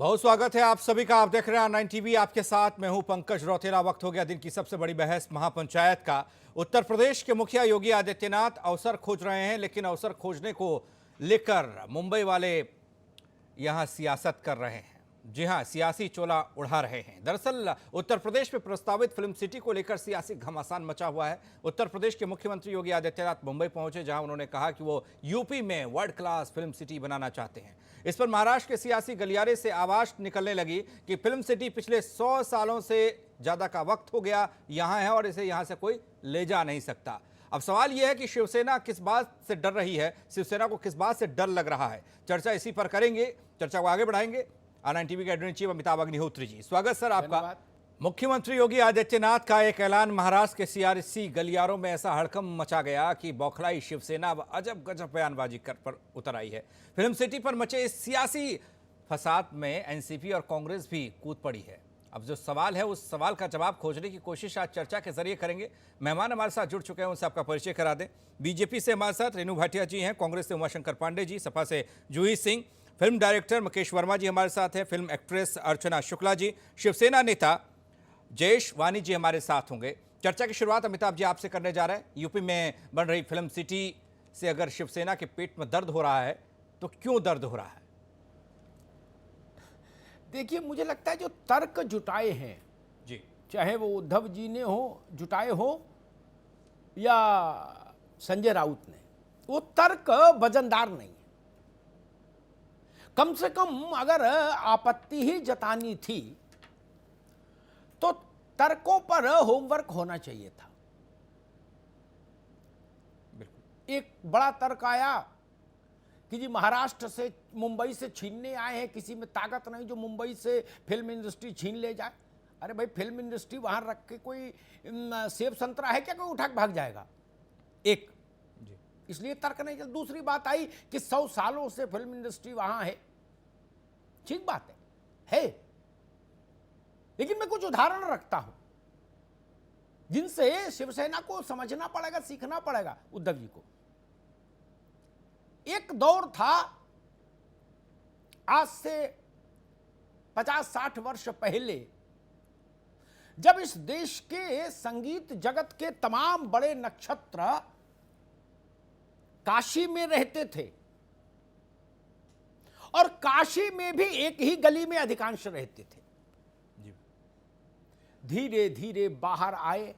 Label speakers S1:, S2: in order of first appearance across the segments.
S1: बहुत स्वागत है आप सभी का। आप देख रहे हैं ऑनलाइन टीवी, आपके साथ मैं हूं पंकज रौतेला। वक्त हो गया दिन की सबसे बड़ी बहस महापंचायत का। उत्तर प्रदेश के मुखिया योगी आदित्यनाथ अवसर खोज रहे हैं, लेकिन अवसर खोजने को लेकर मुंबई वाले यहां सियासत कर रहे हैं। जी हां, सियासी चोला उड़ा रहे हैं। दरअसल उत्तर प्रदेश में प्रस्तावित फिल्म सिटी को लेकर सियासी घमासान मचा हुआ है। उत्तर प्रदेश के मुख्यमंत्री योगी आदित्यनाथ मुंबई पहुंचे, जहां उन्होंने कहा कि वो यूपी में वर्ल्ड क्लास फिल्म सिटी बनाना चाहते हैं। इस पर महाराष्ट्र के सियासी गलियारे से आवाज निकलने लगी कि फिल्म सिटी पिछले 100 सालों से ज्यादा का वक्त हो गया यहां है और इसे यहां से कोई ले जा नहीं सकता। अब सवाल यह है कि शिवसेना किस बात से डर रही है, शिवसेना को किस बात से डर लग रहा है। चर्चा इसी पर करेंगे, चर्चा को आगे बढ़ाएंगे। ऑनलाइन टीवी के editor in chief Amitabh Agnihotri ji, स्वागत सर आपका। मुख्यमंत्री योगी आदित्यनाथ का एक ऐलान महाराष्ट्र के सियासी गलियारों में ऐसा हड़कंप मचा गया कि बौखलाई शिवसेना अब अजब गजब बयानबाजी कर पर उतर आई है। फिल्म सिटी पर मचे इस सियासी फसाद में एनसीपी और कांग्रेस भी कूद पड़ी है। अब जो सवाल है उस सवाल का जवाब खोजने की कोशिश आज चर्चा के जरिए करेंगे। मेहमान हमारे साथ जुड़ चुके हैं, उनसे आपका परिचय करा दें। बीजेपी से हमारे साथ रेणु भाटिया जी हैं, कांग्रेस से उमाशंकर पांडे जी, सपा से जूही सिंह, फिल्म डायरेक्टर मुकेश वर्मा जी हमारे साथ हैं, फिल्म एक्ट्रेस अर्चना शुक्ला जी, शिवसेना नेता जयेश वानी जी हमारे साथ होंगे। चर्चा की शुरुआत अमिताभ जी आपसे करने जा रहे हैं। यूपी में बन रही फिल्म सिटी से अगर शिवसेना के पेट में दर्द हो रहा है तो क्यों दर्द हो रहा है?
S2: देखिए, मुझे लगता है जो तर्क जुटाए हैं
S1: जी,
S2: चाहे वो उद्धव जी ने जुटाए हो या संजय राउत ने, वो तर्क वजनदार नहीं है। कम से कम अगर आपत्ति ही जतानी थी तो तर्कों पर होमवर्क होना चाहिए था। एक बड़ा तर्क आया कि जी महाराष्ट्र से मुंबई से छीनने आए हैं, किसी में ताकत नहीं जो मुंबई से फिल्म इंडस्ट्री छीन ले जाए। अरे भाई, फिल्म इंडस्ट्री वहां रख के कोई सेब संतरा है क्या, कोई उठा के भाग जाएगा? एक जी, इसलिए तर्क नहीं चल। दूसरी बात आई कि 100 सालों से फिल्म इंडस्ट्री वहां है, ठीक बात है, लेकिन मैं कुछ उदाहरण रखता हूं जिनसे शिवसेना को समझना पड़ेगा, सीखना पड़ेगा उद्धव जी को। एक दौर था आज से 50-60 वर्ष पहले, जब इस देश के संगीत जगत के तमाम बड़े नक्षत्र काशी में रहते थे और काशी में भी एक ही गली में अधिकांश रहते थे। धीरे धीरे बाहर आए,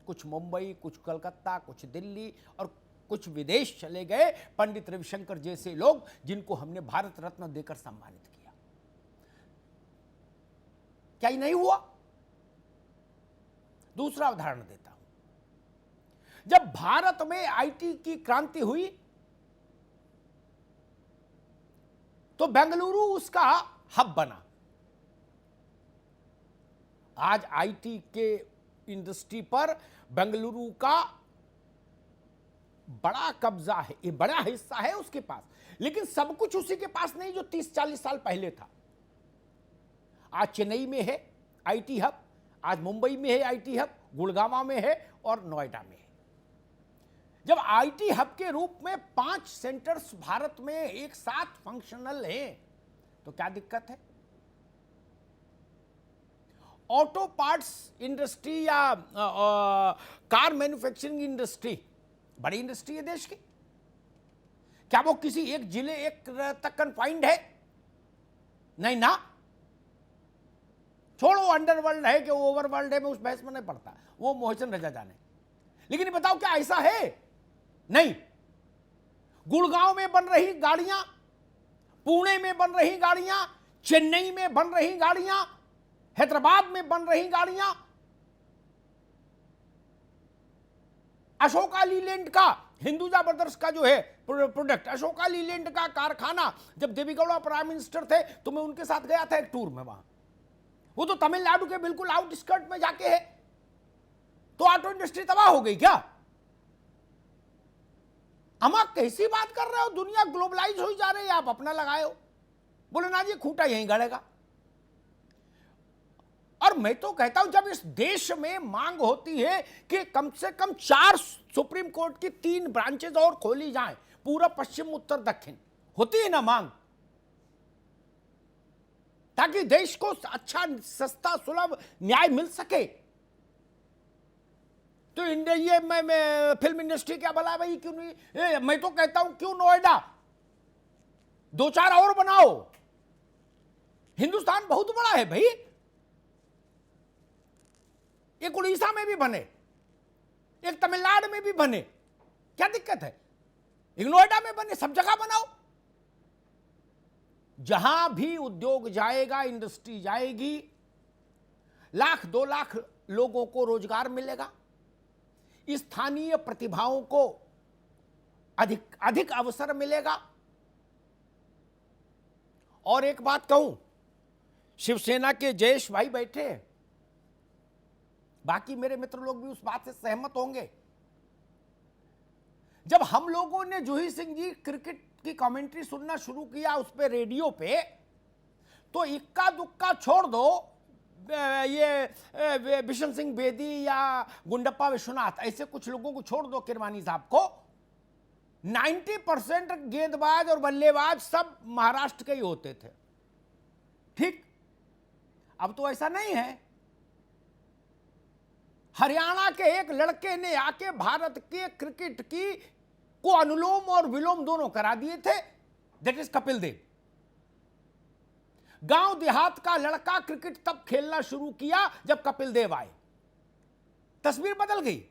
S2: कुछ मुंबई, कुछ कलकत्ता, कुछ दिल्ली और कुछ विदेश चले गए। पंडित रविशंकर जैसे लोग जिनको हमने भारत रत्न देकर सम्मानित किया। क्या ही नहीं हुआ? दूसरा उदाहरण देता हूं। जब भारत में आईटी की क्रांति हुई तो बेंगलुरु उसका हब बना। आज आईटी के इंडस्ट्री पर बेंगलुरु का बड़ा कब्जा है, ये बड़ा हिस्सा है उसके पास, लेकिन सब कुछ उसी के पास नहीं जो 30-40 साल पहले था। आज चेन्नई में है आईटी हब, आज मुंबई में है आईटी हब, गुड़गांव में है और नोएडा में है। जब आईटी हब के रूप में 5 सेंटर्स भारत में एक साथ फंक्शनल हैं तो क्या दिक्कत है? ऑटो पार्ट्स इंडस्ट्री या कार मैन्युफैक्चरिंग इंडस्ट्री बड़ी इंडस्ट्री है देश की। क्या वो किसी एक जिले एक तक कन्फाइंड है? नहीं ना। छोड़ो अंडरवर्ल्ड है कि ओवरवर्ल्ड है, मैं उस बहस में नहीं पड़ता, वो मोहसिन रजा जाने। लेकिन बताओ क्या ऐसा है? नहीं। गुड़गांव में बन रही गाड़ियां, पुणे में बन रही गाड़ियां, चेन्नई में बन रही गाड़ियां, हैदराबाद में बन रही गाड़ियां, अशोका लीलैंड का, हिंदुजा ब्रदर्स का जो है प्रोडक्ट, अशोका लीलैंड का कारखाना, जब देवेगौड़ा प्राइम मिनिस्टर थे तो मैं उनके साथ गया था एक टूर में वहां। वो तो तमिलनाडु के बिल्कुल आउटस्कर्ट में जाके है। तो ऑटो इंडस्ट्री तबाह हो गई क्या? हम आप कैसी बात कर रहे हो? दुनिया ग्लोबलाइज हो जा रही है, आप अपना लगाए हो। बोले ना जी, खूंटा यहीं गड़ेगा। और मैं तो कहता हूं, जब इस देश में मांग होती है कि कम से कम 4 सुप्रीम कोर्ट की 3 ब्रांचेज और खोली जाएं, पूरा पश्चिम उत्तर दक्षिण, होती है ना मांग, ताकि देश को अच्छा सस्ता सुलभ न्याय मिल सके। तो इंडिया ये मैं फिल्म इंडस्ट्री क्या भला भाई, क्यों नहीं? मैं तो कहता हूं क्यों नोएडा, 2-4 और बनाओ। हिंदुस्तान बहुत बड़ा है भाई, एक उड़ीसा में भी बने, एक तमिलनाडु में भी बने, क्या दिक्कत है? एक नोएडा में बने, सब जगह बनाओ। जहां भी उद्योग जाएगा, इंडस्ट्री जाएगी, 1-2 लाख लोगों को रोजगार मिलेगा, स्थानीय प्रतिभाओं को अधिक अधिक अवसर मिलेगा। और एक बात कहूं, शिवसेना के जयेश भाई बैठे हैं, बाकी मेरे मित्र लोग भी उस बात से सहमत होंगे। जब हम लोगों ने जूही सिंह जी क्रिकेट की कमेंट्री सुनना शुरू किया उस पे रेडियो पे, तो इक्का दुक्का छोड़ दो, ये बिशन सिंह बेदी या गुंडप्पा विश्वनाथ, ऐसे कुछ लोगों को छोड़ दो, किरमानी साहब को, 90% गेंदबाज और बल्लेबाज सब महाराष्ट्र के ही होते थे। ठीक, अब तो ऐसा नहीं है। हरियाणा के एक लड़के ने आके भारत के क्रिकेट की को अनुलोम और विलोम दोनों करा दिए थे, दैट इज कपिल देव। गांव देहात का लड़का क्रिकेट तब खेलना शुरू किया जब कपिल देव आए, तस्वीर बदल गई।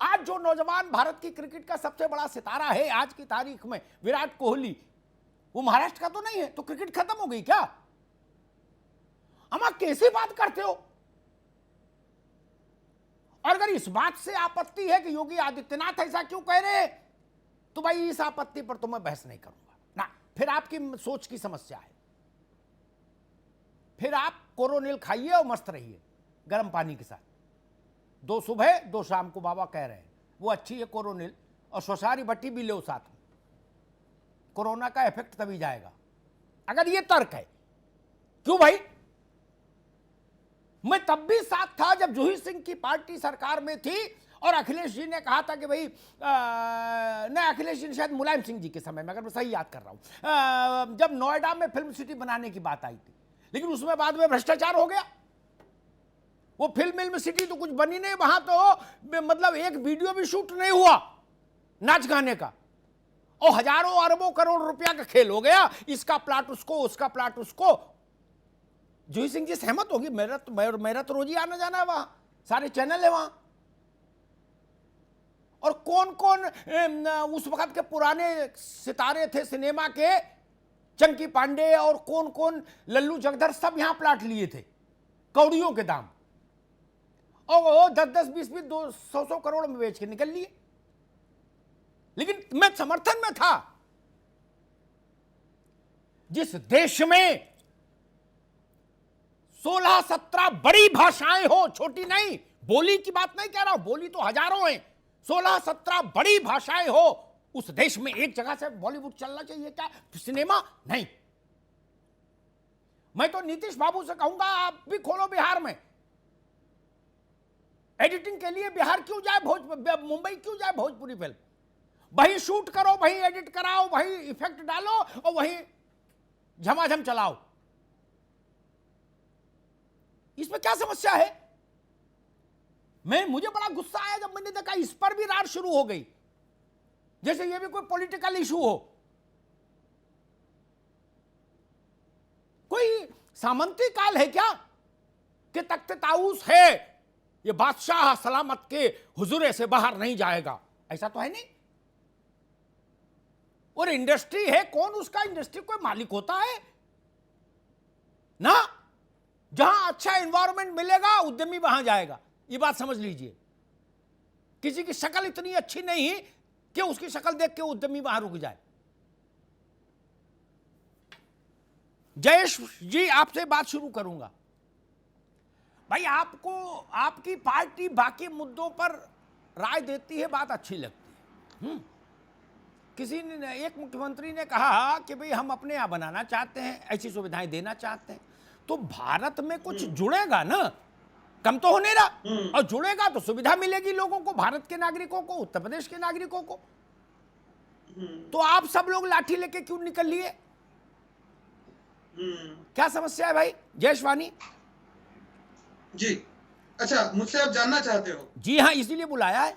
S2: आज जो नौजवान भारत की क्रिकेट का सबसे बड़ा सितारा है आज की तारीख में, विराट कोहली, वो महाराष्ट्र का तो नहीं है, तो क्रिकेट खत्म हो गई क्या? हम कैसे बात करते हो? और अगर इस बात से आपत्ति है कि योगी आदित्यनाथ ऐसा क्यों कह रहे हैं, तो भाई इस आपत्ति पर तो मैं बहस नहीं करूंगा ना, फिर आपकी सोच की समस्या है। फिर आप कोरोनिल खाइए और मस्त रहिए गर्म पानी के साथ, 2 सुबह 2 शाम को बाबा कह रहे हैं, वो अच्छी है कोरोनिल, और स्वसारी भट्टी भी लो साथ में, कोरोना का इफेक्ट तभी जाएगा। अगर ये तर्क है, क्यों भाई? मैं तब भी साथ था जब जूही सिंह की पार्टी सरकार में थी और अखिलेश जी ने कहा था कि भाई नहीं, अखिलेश जी ने शायद मुलायम सिंह जी के समय में, अगर मैं सही याद कर रहा हूं, जब नोएडा में फिल्म सिटी बनाने की बात आई थी, लेकिन उसमें बाद में भ्रष्टाचार हो गया। वो फिल्म सिटी तो कुछ बनी नहीं, वहां तो मतलब एक वीडियो भी शूट नहीं हुआ नाच गाने का, और हजारों अरबों करोड़ रुपया का खेल हो गया, इसका प्लाट उसको, उसका प्लाट उसको। जूही सिंह जी सहमत होगी, मेरा तो रोज ही आना जाना है वहां, सारे चैनल है वहां। और कौन कौन उस वक्त के पुराने सितारे थे सिनेमा के, चंकी पांडे और कौन कौन, लल्लू जगधर, सब यहां प्लाट लिए थे कौड़ियों के दाम, और वो 10-10, 20-20, 200 करोड़ में बेच के निकल लिए। लेकिन मैं समर्थन में था। जिस देश में 16-17 बड़ी भाषाएं हो, छोटी नहीं, बोली की बात नहीं कह रहा हूं, बोली तो हजारों हैं, 16-17 बड़ी भाषाएं हो, उस देश में एक जगह से बॉलीवुड चलना चाहिए क्या? सिनेमा नहीं। मैं तो नीतीश बाबू से कहूंगा, आप भी खोलो बिहार में, एडिटिंग के लिए बिहार क्यों जाए, मुंबई क्यों जाए भोजपुरी फिल्म? वहीं शूट करो, वहीं एडिट कराओ, वहीं इफेक्ट डालो और वहीं झमाझम चलाओ। इसमें क्या समस्या है? मुझे बड़ा गुस्सा आया जब मैंने देखा इस पर भी रार शुरू हो गई, जैसे ये भी कोई पॉलिटिकल इशू हो। कोई सामंती काल है क्या कि तख्त ताऊस है, ये बादशाह सलामत के हुजूरे से बाहर नहीं जाएगा? ऐसा तो है नहीं। और इंडस्ट्री है, कौन उसका इंडस्ट्री कोई मालिक होता है ना? जहां अच्छा एनवायरनमेंट मिलेगा उद्यमी वहां जाएगा, ये बात समझ लीजिए। किसी की शक्ल इतनी अच्छी नहीं कि उसकी शक्ल देख के उद्यमी वहां रुक जाए। जयेश जी, आपसे बात शुरू करूंगा। भाई, आपको आपकी पार्टी बाकी मुद्दों पर राय देती है, बात अच्छी लगती है। किसी ने, एक मुख्यमंत्री ने कहा कि भाई हम अपने यहां बनाना चाहते हैं, ऐसी सुविधाएं देना चाहते हैं, तो भारत में कुछ जुड़ेगा ना, कम तो हो नहीं रहा, और जुड़ेगा तो सुविधा मिलेगी लोगों को, भारत के नागरिकों को, उत्तर प्रदेश के नागरिकों को। तो आप सब लोग लाठी लेके क्यों निकल लिए? क्या समस्या है भाई जयेशवानी?
S3: जी। अच्छा, मुझसे आप जानना चाहते हो?
S2: जी हाँ, इसीलिए बुलाया है।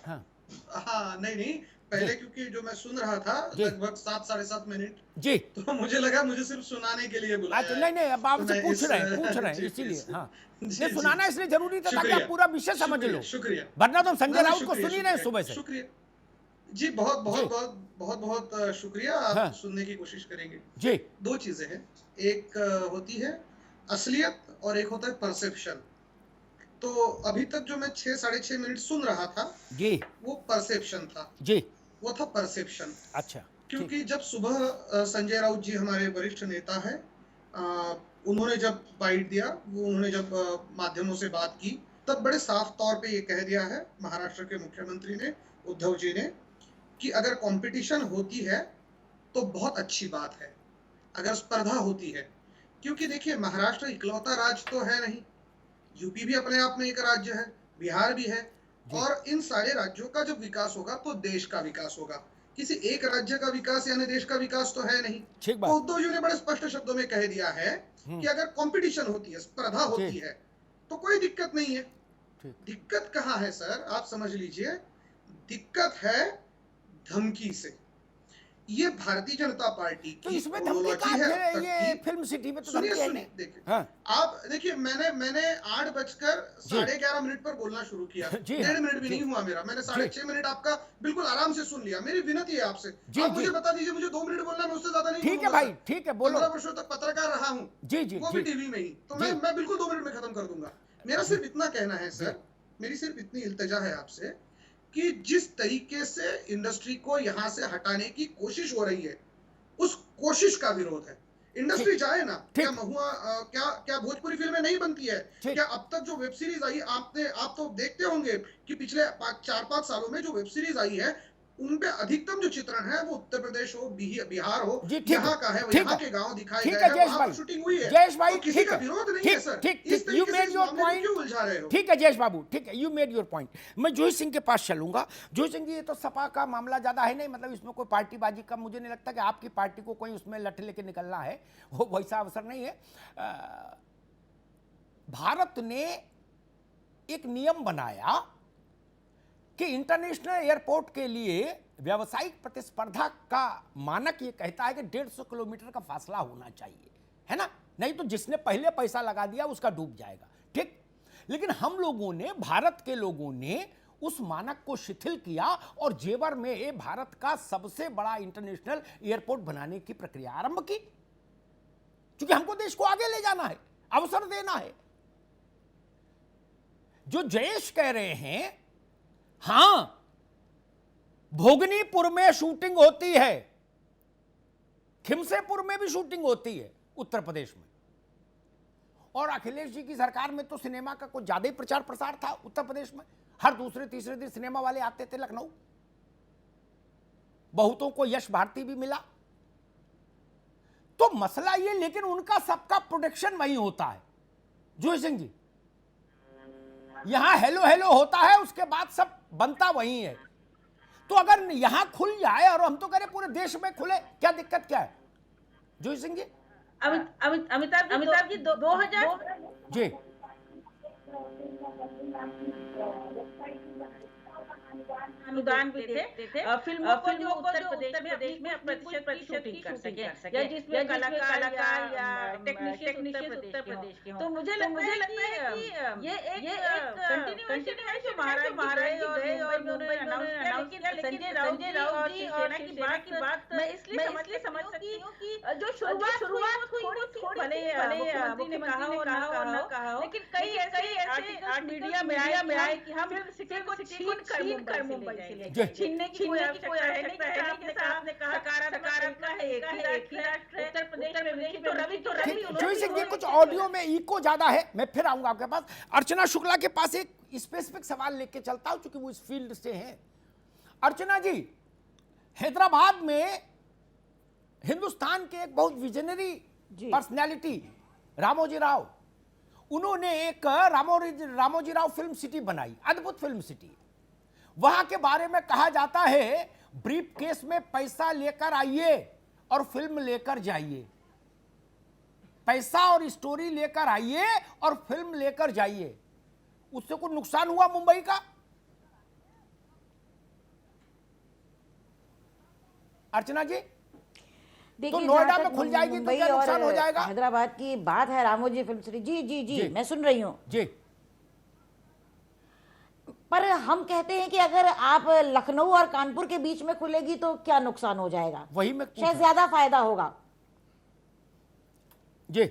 S2: हाँ
S3: हाँ, नहीं, पहले क्योंकि जो मैं सुन रहा था
S2: जी
S3: लगभग 7 साढ़े 7 मिनट,
S2: जी।
S3: तो मुझे लगा मुझे सिर्फ सुनाने के लिए बुलाया
S2: अच्छा,
S3: है।
S2: नहीं नहीं, अब
S3: तो
S2: आपसे
S3: मैं
S2: पूछ
S3: इस
S2: रहे हैं
S3: जी,
S2: इसीलिए।
S3: इस
S2: हाँ,
S3: जी,
S2: ये
S3: जी।
S2: सुनाना इसलिए जरूरी था ताकि आप
S3: शुक्रिया,
S2: पूरा विषय समझ
S3: शुक्रिया,
S2: लो,
S3: शुक्रिया।
S2: वरना तो हम संजय
S3: ना,
S2: राउत को
S3: शुक्रिया,
S2: सुन ही रहे हैं
S3: शुक्रिया,
S2: सुबह से।
S3: शुक्रिया। जी, बहुत
S2: जी
S3: बहुत बहुत बहुत बहुत शुक्रिया,
S2: हाँ
S3: आप सुनने की कोशिश करेंगे।
S2: जी
S3: 2 चीज़ें हैं, एक होती है असलियत और एक होता है परसेप्शन। तो अभी तक जो मैं 6 साढ़े 6 मिनट सुन रहा था,
S2: जी
S3: वो परसेप्शन था,
S2: जी।
S3: वो था परसेप्शन।
S2: अच्छा ठीक।
S3: क्योंकि जब सुबह संजय राउत जी हमारे वरिष्ठ नेता हैं, उन्होंने जब बाइट दिया, वो उन्होंने जब माध्यमों से बात की, तब बड़े साफ तौर पे ये कह दिया है महाराष्ट्र के मुख्यमंत्री ने, उद्धव जी ने, कि अगर कंपटीशन होती है तो बहुत अच्छी बात है, अगर स्पर्धा होती है। क्योंकि देखिए महाराष्ट्र इकलौता राज्य तो है नहीं, यूपी भी अपने आप में एक राज्य है, बिहार भी है,
S2: जी
S3: और इन सारे राज्यों का जब विकास होगा तो देश का विकास होगा। किसी एक राज्य का विकास यानी देश का विकास तो है नहीं।
S2: ठीक
S3: तो
S2: बात।
S3: उद्धव जी ने बड़े स्पष्ट शब्दों में कह दिया है कि अगर कंपटीशन होती है, स्पर्धा
S2: जी
S3: होती है, तो कोई दिक्कत नहीं है।
S2: ठीक।
S3: दिक्कत कहाँ है सर, आप समझ लीजिए, दिक्कत है धमकी से। ये भारतीय जनता पार्टी
S2: तो
S3: की
S2: इसमें धमकी
S3: क्रोनोलॉजी है अब
S2: कहाँ?
S3: तक
S2: ये
S3: की।
S2: फिल्म सिटी में तो
S3: सुनिए
S2: धमकी है
S3: सुनिए,
S2: नहीं।
S3: देखिए,
S2: हाँ
S3: आप देखिए, मैंने 8 बजकर
S2: जी
S3: 11:30 मिनट पर बोलना शुरू किया,
S2: जी हाँ
S3: 1.5 मिनट भी
S2: जी
S3: नहीं हुआ मेरा, मैंने
S2: जी
S3: 6.5 मिनट आपका बिल्कुल आराम से सुन लिया। मेरी विनती है आपसे,
S2: जी
S3: आप
S2: जी।
S3: मुझे बता दीजिए, मुझे 2 मिनट बोलना है, मैं उससे ज्यादा नहीं
S2: ठीक है
S3: बोलूंगा
S2: भाई,
S3: सर।
S2: ठीक है, बोलो।
S3: 15 वर्षों तक पत्रकार रहा हूँ,
S2: जी जी
S3: वो
S2: जी
S3: भी टीवी में ही, तो
S2: जी
S3: मैं बिल्कुल 2 मिनट में खत्म कर दूंगा। मेरा
S2: जी
S3: सिर्फ इतना कहना है
S2: जी
S3: सर, मेरी सिर्फ इतनी इल्तिजा है आपसे, कि जिस तरीके से इंडस्ट्री को यहाँ से हटाने की कोशिश हो रही है, उस कोशिश का विरोध है। इंडस्ट्री
S2: ठीक
S3: चाहे ना, क्या
S2: ठीक
S3: महुआ क्या भोजपुरी फिल्में नहीं बनती है?
S2: ठीक।
S3: क्या अब तक जो वेब सीरीज आई, आप तो देखते होंगे कि पिछले 4-5 सालों में जो वेब सीरीज आई है, उनपे अधिकतम जो चित्रण है वो उत्तर प्रदेश हो, बिहार हो,
S2: जी ठीक
S3: यहाँ
S2: है
S3: का है,
S2: ठीक
S3: यहाँ
S2: है
S3: के गांव दिखाए
S2: ठीक
S3: गए
S2: है
S3: हैं,
S2: जयेश
S3: वहां
S2: भाई,
S3: पर शूटिंग हुई है।
S2: जयेश भाई
S3: तो किसी
S2: ठीक
S3: का
S2: है
S3: विरोध नहीं है
S2: ठीक
S3: सर।
S2: ठीक
S3: इस
S2: ठीक। यू
S3: तरीके से
S2: मेड
S3: इस
S2: योर
S3: मामले को
S2: पॉइंट।
S3: क्यों उलझा रहे हो?
S2: ठीक है जयेश बाबू, ठीक है, यू मेड योर पॉइंट। मैं जोशी सिंह के पास चलूंगा। जोशी सिंह जी, ये तो सपा का मामला ज्यादा है नहीं, मतलब इसमें कोई पार्टीबाजी का मुझे नहीं लगता कि आपकी पार्टी को कोई उसमें लठ लेके निकलना है, वो वैसा अवसर नहीं है। भारत ने एक नियम बनाया कि इंटरनेशनल एयरपोर्ट के लिए व्यावसायिक प्रतिस्पर्धा का मानक ये कहता है कि 150 किलोमीटर का फासला होना चाहिए, है ना? नहीं तो जिसने पहले पैसा लगा दिया उसका डूब जाएगा, ठीक। लेकिन हम लोगों ने, भारत के लोगों ने उस मानक को शिथिल किया और जेवर में ये भारत का सबसे बड़ा इंटरनेशनल एयरपोर्ट बनाने की प्रक्रिया आरंभ की, क्योंकि हमको देश को आगे ले जाना है, अवसर देना है। जो जयेश कह रहे हैं, हां भोगनीपुर में शूटिंग होती है, खिमसेपुर में भी शूटिंग होती है उत्तर प्रदेश में, और अखिलेश जी की सरकार में तो सिनेमा का कुछ ज्यादा ही प्रचार प्रसार था उत्तर प्रदेश में। हर दूसरे तीसरे दिन सिनेमा वाले आते थे लखनऊ, बहुतों को यश भारती भी मिला। तो मसला ये, लेकिन उनका सबका प्रोडक्शन वही होता है जोशी सिंह जी, यहां हेलो हेलो होता है, उसके बाद सब बनता वही है। तो अगर यहां खुल जाए, और हम तो कह रहे पूरे देश में खुले, क्या दिक्कत क्या है जोशी सिंह जी?
S4: अमिताभ जी 2000
S2: जी
S4: अनुदान भी देते थे फिल्मों को जो उत्तर प्रदेश में प्रतिशत शूटिंग कर सके, या जिसमें कलाकार या टेक्नीशियन उत्तर प्रदेश के हों। तो मुझे लगता है कि ये एक कंटिन्यूएशन है जो महाराज जी गए और मुंबई में अनाउंस किया, लेकिन संजय राउत जी और शिवसेना की बात मैं इसलिए समझ सकती हूँ कि जो शुरुआत हुई थोड़ी भले मुख्यमंत्री ने कहा और ना कहा हो, लेकिन कई ऐसे मीडिया में आए कि हम फिल्म सिटी को छीन कर मुंबई से ले जाएं। छीनने की कोई आवश्यकता है नहीं, आपने कहा सकारात्मक है, एक ही राष्ट्र है उत्तर प्रदेश में। तो रवि
S2: जोशी सिंह जी, कुछ ऑडियो में इको ज्यादा है, मैं फिर आऊंगा आपके पास। अर्चना शुक्ला के पास एक स्पेसिफिक सवाल लेके चलता हूं, क्योंकि वो इस फील्ड से हैं। अर्चना जी, हैदराबाद में हिंदुस्तान के एक बहुत विजनरी पर्सनैलिटी रामोजी राव, उन्होंने एक रामोजी राव फिल्म सिटी बनाई, अद्भुत फिल्म सिटी। वहां के बारे में कहा जाता है, ब्रीफ केस में पैसा लेकर आइए और फिल्म लेकर जाइए। पैसा और स्टोरी लेकर आइए और फिल्म लेकर जाइए। उससे कोई नुकसान हुआ मुंबई का? अर्चना जी, तो नोएडा में खुल जाएगी तो क्या नुकसान हो जाएगा?
S5: हैदराबाद की बात है, रामोजी फिल्म सिटी। जी जी जी,
S2: जी।
S5: मैं सुन रही हूँ
S2: जी।
S5: पर हम कहते हैं कि अगर आप लखनऊ और कानपुर के बीच में खुलेगी तो क्या नुकसान हो जाएगा?
S2: वही मैं
S5: शायद ज्यादा फायदा होगा।
S2: जी,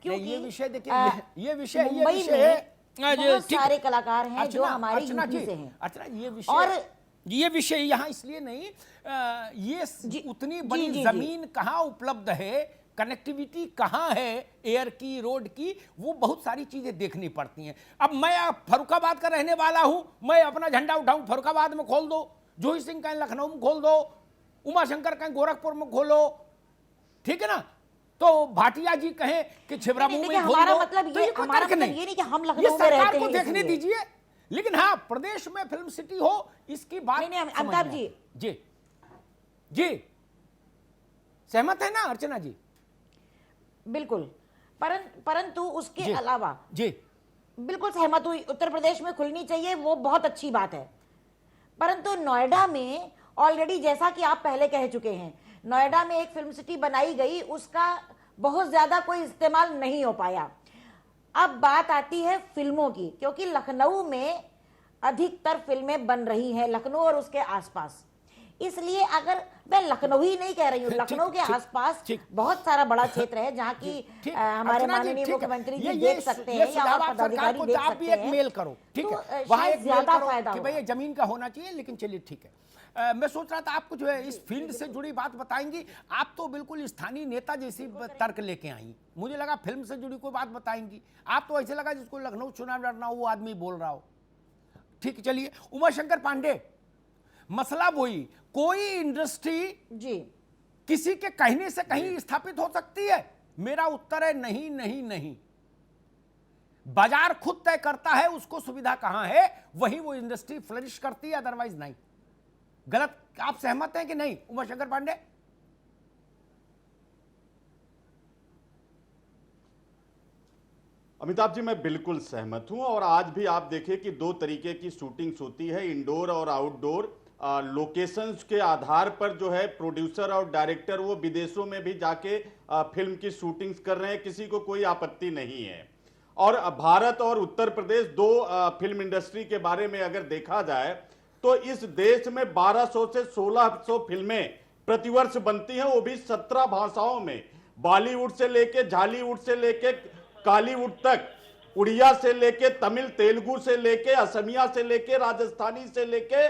S5: क्योंकि
S2: ये विषय देखिए, ये विषय
S5: मुंबई
S2: है।
S5: में बहुत सारे कलाकार हैं जो हमारे
S2: अर्चना
S5: यूपी
S2: जी,
S5: से हैं।
S2: अर्चना ये विषय,
S5: और
S2: ये विषय यहाँ इसलिए नहीं, ये उतनी बड़ी
S5: जी, जी,
S2: जमीन कहाँ उपलब्ध है, कनेक्टिविटी कहाँ है, एयर की, रोड की, वो बहुत सारी चीजें देखनी पड़ती हैं। अब मैं फर्रुखाबाद का रहने वाला हूं, मैं अपना झंडा उठाऊं, फर्रुखाबाद में खोल दो, जोही सिंह कहीं लखनऊ में खोल दो, उमाशंकर कहीं गोरखपुर में खोलो, ठीक है ना? तो भाटिया जी कहें कि छिबरामऊ में खोल
S5: हमारा
S2: दो,
S5: मतलब
S2: तो
S5: ये
S2: कोई
S5: हमारा
S2: तर्क
S5: मतलब
S2: नहीं।
S5: ये नहीं कि हम
S2: ये
S5: लखनऊ में
S2: सरकार
S5: रहते
S2: को
S5: हैं
S2: देखने
S5: इसलिए।
S2: दीजिए, लेकिन हाँ, प्रदेश में फिल्म सिटी हो, इसकी बात
S5: नहीं,
S2: समझ
S5: अमिताभ
S2: में
S5: जी।
S2: आए। जी जी, सहमत है ना अर्चना जी?
S5: बिल्कुल, परंतु उसके
S2: जी,
S5: अलावा
S2: जी,
S5: बिल्कुल सहमत हुई, उत्तर प्रदेश में खुलनी चाहिए, वो बहुत अच्छी बात है। परंतु नोएडा में ऑलरेडी, जैसा कि आप पहले कह चुके हैं, नोएडा में एक फिल्म सिटी बनाई गई, उसका बहुत ज्यादा कोई इस्तेमाल नहीं हो पाया। अब बात आती है फिल्मों की, क्योंकि लखनऊ में अधिकतर फिल्में बन रही हैं, लखनऊ और उसके आसपास। इसलिए अगर मैं लखनऊ ही नहीं कह रही हूँ, लखनऊ के आसपास बहुत सारा बड़ा क्षेत्र है जहाँ की हमारे माननीय मुख्यमंत्री जी देख सकते हैं या और पदाधिकारी देख सकते हैं।
S2: मेल करो, ठीक
S5: तो
S2: है, वहाँ
S5: शायद
S2: एक मेल
S5: ज्यादा
S2: करो
S5: फायदा
S2: कि
S5: होगा।
S2: भाई जमीन का होना चाहिए, लेकिन चलिए ठीक है। मैं सोच रहा था आप कुछ इस फील्ड से जुड़ी बात बताएंगी। आप तो बिल्कुल स्थानीय नेता जैसी तर्क लेके आई, मुझे लगा फिल्म से जुड़ी कोई बात बताएंगी। आप तो ऐसे लगा जिसको लखनऊ चुनाव लड़ना हो वो आदमी बोल रहा हो। ठीक, चलिए, उमाशंकर पांडे, मसला वही, कोई इंडस्ट्री
S5: जी
S2: किसी के कहने से कहीं स्थापित हो सकती है? मेरा उत्तर है नहीं नहीं नहीं। बाजार खुद तय करता है उसको सुविधा कहां है, वहीं वो इंडस्ट्री फ्लरिश करती है, अदरवाइज नहीं। गलत? आप सहमत हैं कि नहीं उमाशंकर पांडे?
S6: अमिताभ जी, मैं बिल्कुल सहमत हूं। और आज भी आप देखिए कि दो तरीके की शूटिंग्स होती है, इंडोर और आउटडोर। लोकेशंस के आधार पर जो है प्रोड्यूसर और डायरेक्टर वो विदेशों में भी जाके फिल्म की शूटिंग्स कर रहे हैं, किसी को कोई आपत्ति नहीं है। और भारत और उत्तर प्रदेश, दो फिल्म इंडस्ट्री के बारे में अगर देखा जाए तो इस देश में 1200 से 1600 फिल्में प्रतिवर्ष बनती हैं, वो भी 17 भाषाओं में। बॉलीवुड से लेके झालीवुड से लेके कॉलीवुड तक, उड़िया से लेके तमिल, तेलुगु से लेके असमिया से लेके राजस्थानी से लेके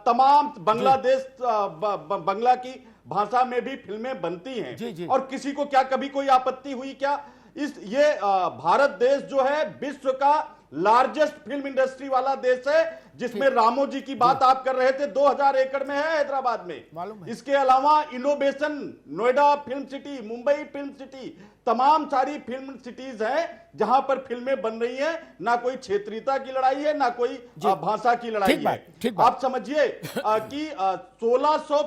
S6: तमाम बांग्लादेश बांग्ला की भाषा में भी फिल्में बनती हैं।
S2: जी, जी।
S6: और किसी को क्या कभी कोई आपत्ति हुई क्या? ये भारत देश जो है विश्व का लार्जेस्ट फिल्म इंडस्ट्री वाला देश है, जिसमें रामोजी की बात आप कर रहे थे, 2000 एकड़ में है हैदराबाद में।
S2: मालूम है।
S6: इसके अलावा innovation, Noida film city, Mumbai film city, तमाम सारी फिल्म सिटीज हैं जहां पर फिल्में बन रही हैं। ना कोई क्षेत्रीयता की लड़ाई है, ना कोई भाषा की लड़ाई है। आप समझिए कि 1602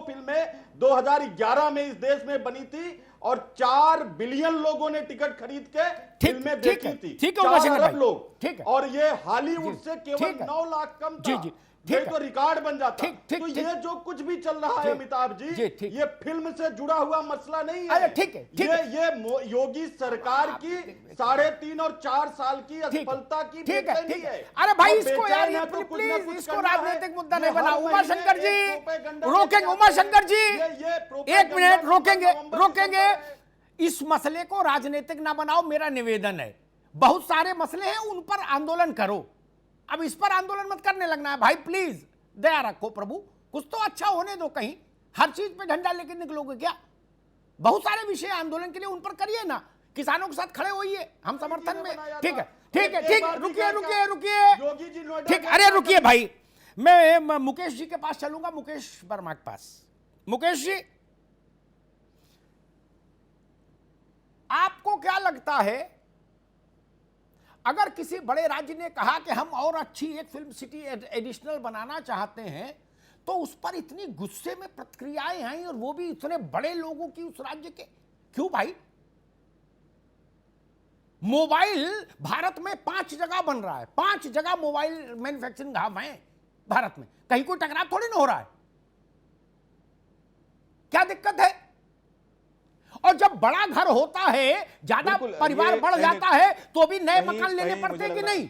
S6: फिल्में 2011 में इस देश में बनी थी और 4 बिलियन लोगों ने टिकट खरीद के फिल्में देखी थी।
S2: ठीक है,
S6: 4 अरब लोग।
S2: ठीक है।
S6: और ये हॉलीवुड से केवल 9 लाख कम था।
S2: जी,
S6: ये तो रिकॉर्ड बन जाता।
S2: ठीक,
S6: ये जो कुछ भी चल रहा है अमिताभ जी, ये फिल्म से जुड़ा हुआ मसला नहीं है।
S2: ठीक है,
S6: ये योगी सरकार की 3.5 और 4 साल की असफलता की बेचैनी है।
S2: अरे भाई,
S6: और
S2: इसको यार
S6: बेचैन है तो कुछ ना
S2: प्लीज
S6: कुछ
S2: इसको
S6: करना है।
S2: राजनीतिक मुद्दा
S6: ये
S2: नहीं बनाओ।
S6: हर
S2: उमाशंकर
S6: महीने
S2: जी
S6: एक प्रोपेगेंडा
S2: रोकेंगे,
S6: लेके
S2: उमाशंकर जी
S6: ये
S2: एक
S6: प्रोपेगेंडा
S2: मिनट रोकेंगे,
S6: नवंबर
S2: रोकेंगे।
S6: दिसंबर में।
S2: इस मसले को राजनीतिक ना बनाओ, मेरा निवेदन है। बहुत सारे मसले हैं, उन पर आंदोलन करो। अब इस पर आंदोलन मत करने लगना है भाई, प्लीज दया रखो प्रभु, कुछ तो अच्छा होने दो। कहीं हर चीज पे झंडा लेके निकलोगे क्या? बहुत सारे विषय आंदोलन के लिए, उन पर करिए ना, किसानों के साथ खड़े होइए, हम समर्थन में। ठीक है, ठीक है, ठीक, रुकिए रुकिए रुकिए,
S6: योगी जी नोएडा
S2: ठीक, अरे रुकिए भाई, मैं मुकेश जी के पास चलूंगा, मुकेश वर्मा के पास। मुकेश जी, आपको क्या लगता है, अगर किसी बड़े राज्य ने कहा कि हम और अच्छी एक फिल्म सिटी एडिशनल बनाना चाहते हैं, तो उस पर इतनी गुस्से में प्रतिक्रियाएं आई, और वो भी इतने बड़े लोगों की उस राज्य के। क्यों भाई? मोबाइल भारत में 5 जगह बन रहा है, 5 जगह मोबाइल मैन्युफैक्चरिंग हब है भारत में, कहीं कोई टकराव थोड़ी ना हो रहा है। क्या दिक्कत है? और जब बड़ा घर होता है, ज्यादा परिवार बढ़ जाता है, तो भी नए मकान लेने पड़ते हैं कि नहीं?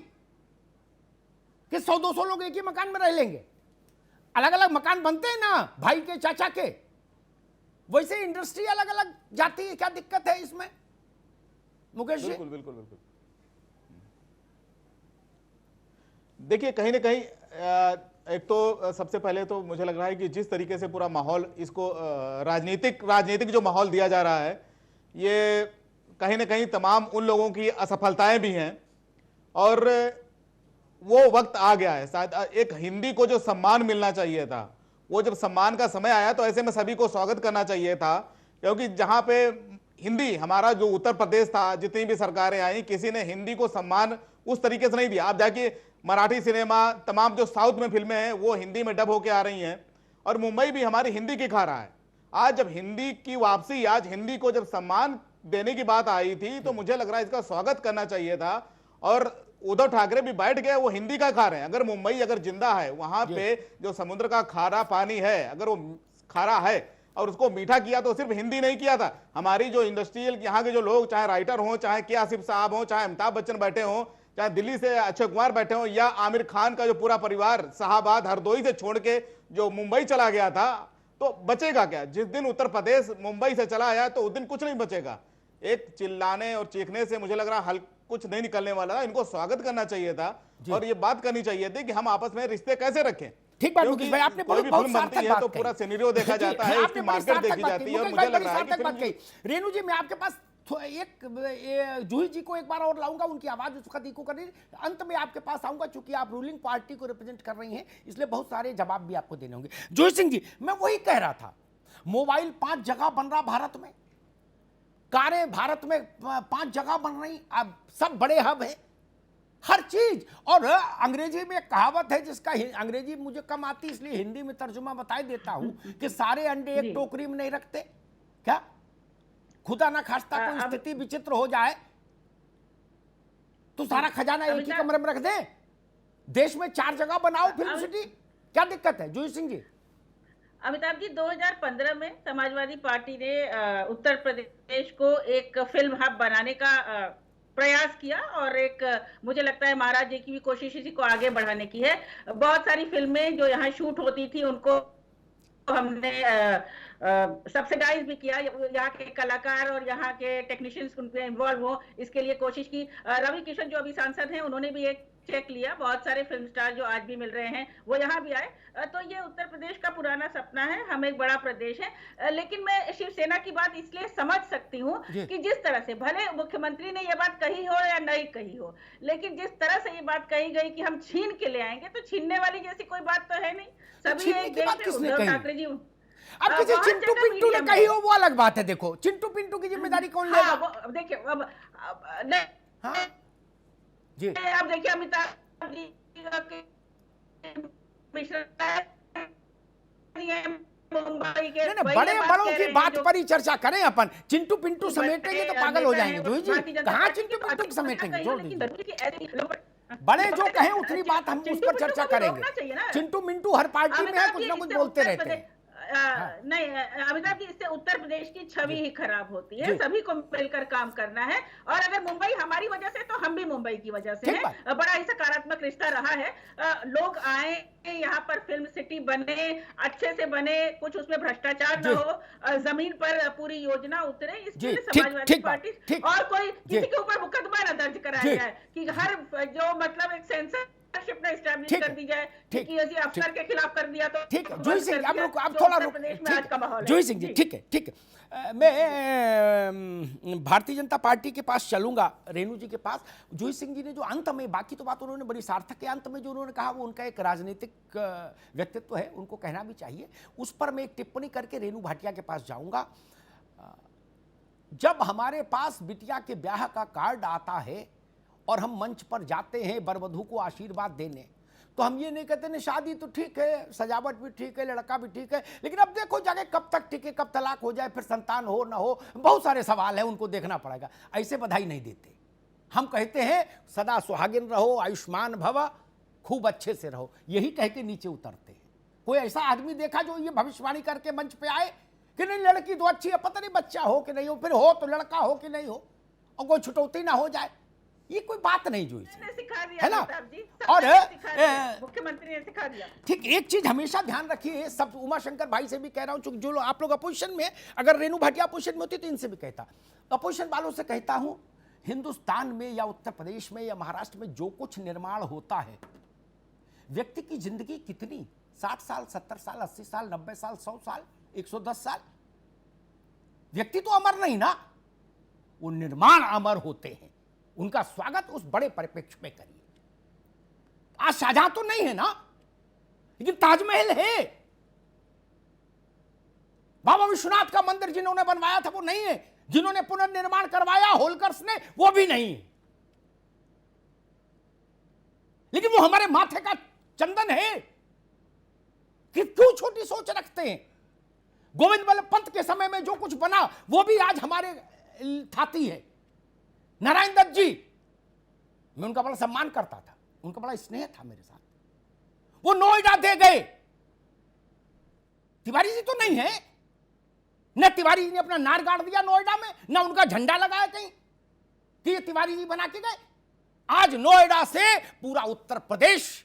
S2: कि 100-200 लोग एक ही मकान में रह लेंगे? अलग अलग मकान बनते हैं ना, भाई के चाचा के। वैसे इंडस्ट्री अलग अलग जाती है, क्या दिक्कत है इसमें मुकेश जी?
S7: बिल्कुल बिल्कुल बिल्कुल। देखिए कहीं ना कहीं एक तो सबसे पहले तो मुझे लग रहा है कि जिस तरीके से पूरा माहौल इसको राजनीतिक जो माहौल दिया जा रहा है, ये कहीं ना कहीं तमाम उन लोगों की असफलताएं भी हैं, और वो वक्त आ गया है। शायद एक हिंदी को जो सम्मान मिलना चाहिए था, वो जब सम्मान का समय आया तो ऐसे में सभी को स्वागत करना चाहिए था, क्योंकि जहां पे हिंदी, हमारा जो उत्तर प्रदेश था, जितनी भी सरकारें आई, किसी ने हिंदी को सम्मान उस तरीके से नहीं दिया। आप जाके मराठी सिनेमा, तमाम जो साउथ में फिल्में हैं वो हिंदी में डब होके आ रही हैं, और मुंबई भी हमारी हिंदी की खा रहा है। आज जब हिंदी की वापसी, आज हिंदी को जब सम्मान देने की बात आई थी, तो मुझे लग रहा है इसका स्वागत करना चाहिए था। और उद्धव ठाकरे भी बैठ गए, वो हिंदी का खा रहे हैं। अगर मुंबई अगर जिंदा है, वहां पे जो समुद्र का खारा पानी है, अगर वो खारा है और उसको मीठा किया तो सिर्फ हिंदी नहीं किया था। हमारी जो इंडस्ट्रियल यहाँ के जो लोग, चाहे राइटर हो, चाहे के आसिफ साहब हो, चाहे अमिताभ बच्चन बैठे हो, चाहे दिल्ली से अक्षय कुमार बैठे हो, या आमिर खान का जो पूरा परिवार शाहबाद हरदोई से छोड़ के जो मुंबई चला गया था, तो बचेगा क्या? जिस दिन उत्तर प्रदेश मुंबई से चला आया तो उस दिन कुछ नहीं बचेगा। एक चिल्लाने और चीखने से मुझे लग रहा है कुछ नहीं निकलने वाला था। इनको स्वागत करना चाहिए था और ये बात करनी चाहिए थी कि हम आपस में रिश्ते कैसे रखें।
S2: ठीक बात मुकेश भाई, आपने
S7: कोई भी फिल्म बनती है तो पूरा सिनेरियो देखा जाता है, उसकी मार्केट देखी जाती है, और मुझे लग रहा है कि
S2: रेणु जी, मैं आपके पास एक जूही जी को एक बार और लाऊंगा, उनकी आवाज उस वक्त इको कर रही। अंत में आपके पास आऊंगा, चूंकि आप रूलिंग पार्टी को रिप्रेजेंट कर रही हैं, इसलिए बहुत सारे जवाब भी आपको देने होंगे। जूही सिंह जी, मैं वही कह रहा था, मोबाइल 5 जगह बन रहा भारत में, कारें भारत में 5 जगह बन रही, अब सब बड़े हब है हर चीज। और अंग्रेजी में एक कहावत है, जिसका अंग्रेजी मुझे कम आती इसलिए हिंदी में तर्जुमा बता देता हूं, कि सारे अंडे एक टोकरी में नहीं रखते। क्या खुदा ना खास्ता कोई स्थिति विचित्र हो जाए तो सारा खजाना एक ही कमरे में रख दे? देश में 4 जगह बनाओ फिल्म सिटी, क्या दिक्कत है? जूही सिंह जी।
S4: अमिताभ जी, 2015 में समाजवादी पार्टी ने उत्तर प्रदेश को एक फिल्म हब बनाने का प्रयास किया, और एक मुझे लगता है महाराज जी की भी कोशिश इसी को आगे बढ़ाने की है। बहुत सारी फिल्में जो यहाँ शूट होती थी उनको हमने सब्सिडाइज भी किया, यहाँ के कलाकार और यहाँ के टेक्नीशियंस उनमें इन्वॉल्व हो, इसके लिए कोशिश की। रवि किशन जो अभी सांसद हैं, उन्होंने भी एक चेक लिया। बहुत सारे फिल्म स्टार जो आज भी मिल रहे हैं वो यहाँ भी आए। तो ये उत्तर प्रदेश का पुराना सपना है, हम एक बड़ा प्रदेश है। लेकिन मैं शिवसेना की बात इसलिए समझ सकती हूँ कि जिस तरह से, भले मुख्यमंत्री ने ये बात कही हो या नहीं कही हो, लेकिन जिस तरह से ये बात कही गई कि हम छीन के ले आएंगे, तो छीनने वाली जैसी कोई बात तो है नहीं। सभी एक देश में, उद्धव ठाकरे जी
S2: अब किसी चिंटू पिंटू ने कही हो वो अलग बात है। देखो, चिंटू पिंटू की जिम्मेदारी कौन लेगा?
S4: देखिए अब
S2: जी,
S4: अब देखिए अमिताभ जी मुंबई के
S2: बड़े बड़ों की बात पर ही चर्चा करें अपन। चिंटू पिंटू समेटेंगे तो पागल हो जाएंगे। जूही जी, कहाँ चिंटू पिंटू समेटेंगे? जोड़ दीजिए, बड़े जो कहें उतनी बात हम उस पर चर्चा करेंगे। चिंटू मिंटू हर पार्टी में है, कुछ ना कुछ बोलते रहते हैं।
S4: नहीं अमिताभ जी, इससे उत्तर प्रदेश की छवि ही खराब होती है। सभी को मिलकर काम करना है, और अगर मुंबई हमारी वजह से तो हम भी मुंबई की वजह से है। बड़ा ही सकारात्मक रिश्ता रहा है। लोग आए यहाँ पर, फिल्म सिटी बने, अच्छे से बने, कुछ उसमें भ्रष्टाचार न हो, जमीन पर पूरी योजना उतरे। इसलिए समाजवादी पार्टी और कोई किसी के ऊपर मुकदमा न दर्ज कराया जाए कि हर जो मतलब एक सेंसर ने एस्टैब्लिश कर दी जाए कि किसी अफसर के खिलाफ कर दिया तो
S2: ठीक है। जूही सिंह, आप थोड़ा रुक। जूही सिंह जी, ठीक है, ठीक है। मैं भारतीय जनता पार्टी के पास चलूंगा, रेणु जी के पास। जूही सिंह जी ने जो अंत में, बाकी तो बात उन्होंने बड़ी सार्थक के, अंत में जो उन्होंने कहा वो उनका एक राजनीतिक व्यक्तित्व है, उनको कहना भी चाहिए। उस पर मैं एक टिप्पणी करके रेणु भाटिया के पास जाऊंगा। जब हमारे पास बिटिया के ब्याह का कार्ड आता है और हम मंच पर जाते हैं वरवधू को आशीर्वाद देने, तो हम ये नहीं कहते नहीं, शादी तो ठीक है, सजावट भी ठीक है, लड़का भी ठीक है, लेकिन अब देखो जाके कब तक टिके, कब तलाक हो जाए, फिर संतान हो ना हो, बहुत सारे सवाल हैं, उनको देखना पड़ेगा। ऐसे बधाई नहीं देते। हम कहते हैं सदा सुहागिन रहो, आयुष्मान भव, खूब अच्छे से रहो, यही कह के नीचे उतरते हैं। कोई ऐसा आदमी देखा जो ये भविष्यवाणी करके मंच पे आए कि नहीं लड़की तो अच्छी है, पता नहीं बच्चा हो कि नहीं हो, फिर हो तो लड़का हो कि नहीं हो, और कोई छुटौती ना हो जाए, ये कोई बात नहीं जो इसे
S4: सिखा दिया
S2: है ना।
S4: अमिताभ जी,
S2: और
S4: मुख्यमंत्री ने सिखा दिया।
S2: ठीक, एक चीज हमेशा ध्यान रखिए, सब उमाशंकर भाई से भी कह रहा हूं, चूंकि जो लोग आप लोग अपोजिशन में, अगर रेणु भाटिया अपोजिशन में होती तो इनसे भी कहता, अपोजिशन वालों से कहता हूं, हिंदुस्तान में या उत्तर प्रदेश में या महाराष्ट्र में जो कुछ निर्माण होता है, व्यक्ति की जिंदगी कितनी, 60 साल, 70 साल, 80 साल, 90 साल, 100 साल, 110 साल, व्यक्ति तो अमर नहीं ना, वो निर्माण अमर होते हैं। उनका स्वागत उस बड़े परिप्रेक्ष्य में करिए। आज शाहजहां तो नहीं है ना, लेकिन ताजमहल है। बाबा विश्वनाथ का मंदिर जिन्होंने बनवाया था वो नहीं है, जिन्होंने पुनर्निर्माण करवाया होलकर्स ने वो भी नहीं है, लेकिन वो हमारे माथे का चंदन है। कि क्यों छोटी सोच रखते हैं? गोविंद बल्लभ पंत के समय में जो कुछ बना वो भी आज हमारे थाती है। नारायण दत्त जी, मैं उनका बड़ा सम्मान करता था, उनका बड़ा स्नेह था मेरे साथ, वो नोएडा दे गए। तिवारी जी तो नहीं है, न तिवारी जी ने अपना नार गाड़ दिया नोएडा में, न उनका झंडा लगाया कहीं कि ये तिवारी जी बना के गए। आज नोएडा से पूरा उत्तर प्रदेश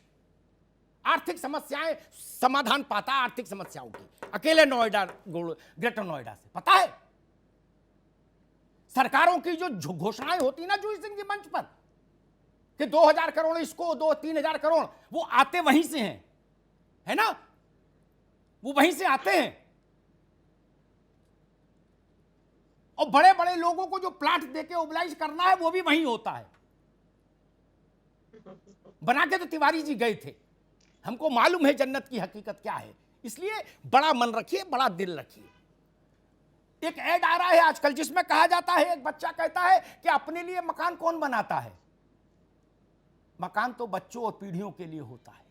S2: आर्थिक समस्याएं समाधान पाता, आर्थिक समस्याओं की, अकेले नोएडा, ग्रेटर नोएडा से। पता है सरकारों की जो घोषणाएं होती ना जूही सिंह जी मंच पर कि 2000 करोड़ इसको, 2-3 करोड़, वो आते वहीं से हैं, है ना, वो वहीं से आते हैं। और बड़े बड़े लोगों को जो प्लाट देके ओबलाइज करना है वो भी वहीं होता है। बना के तो तिवारी जी गए थे, हमको मालूम है जन्नत की हकीकत क्या है। इसलिए बड़ा मन रखिए, बड़ा दिल रखिए। एक ऐड आ रहा है आजकल जिसमें कहा जाता है, एक बच्चा कहता है कि अपने लिए मकान कौन बनाता है, मकान तो बच्चों और पीढ़ियों के लिए होता है।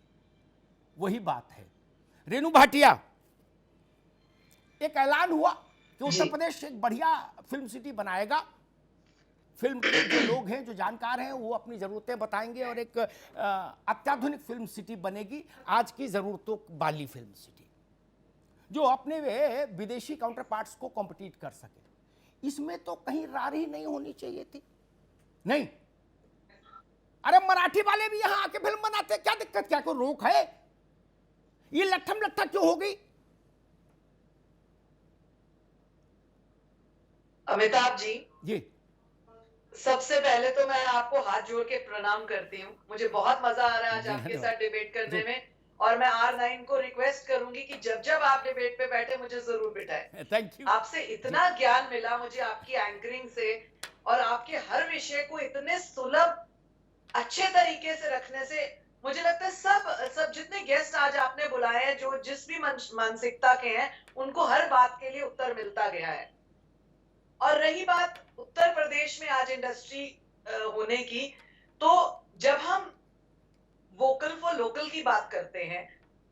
S2: वही बात है। रेणु भाटिया, एक ऐलान हुआ कि उत्तर प्रदेश एक बढ़िया फिल्म सिटी बनाएगा। फिल्म के जो लोग हैं, जो जानकार हैं, वो अपनी ज़रूरतें बताएंगे और एक अत्याधुनिक फिल्म सिटी बनेगी, आज की ज़रूरतों वाली फिल्म सिटी, जो अपने विदेशी काउंटर पार्ट्स को कॉम्पिटिट कर सके। इसमें तो कहीं रारी नहीं होनी चाहिए थी। नहीं, अरे मराठी वाले भी यहां आके फिल्म बनाते, क्या दिक्कत, क्या कोई रोक है? ये लट्ठम लट्ठा क्यों हो गई?
S8: अमिताभ जी,
S2: सबसे
S8: पहले तो मैं आपको हाथ जोड़ के प्रणाम करती हूँ। मुझे बहुत मजा आ रहा है आज आपके साथ डिबेट करने में, और मैं R9 को रिक्वेस्ट करूंगी कि जब जब आप डिबेट पे बैठे मुझे जरूर बिठाएं।
S2: Thank you.
S8: आपसे इतना ज्ञान मिला मुझे आपकी एंकरिंग से, और आपके हर विषय को इतने सुलभ अच्छे तरीके से रखने से। मुझे लगता है सब जितने गेस्ट आज आपने बुलाए हैं, जो जिस भी मानसिकता के हैं, उनको हर बात के लिए उत्तर मिलता गया है। और रही बात उत्तर प्रदेश में आज इंडस्ट्री होने की, तो जब हम वोकल फॉर लोकल की बात करते हैं,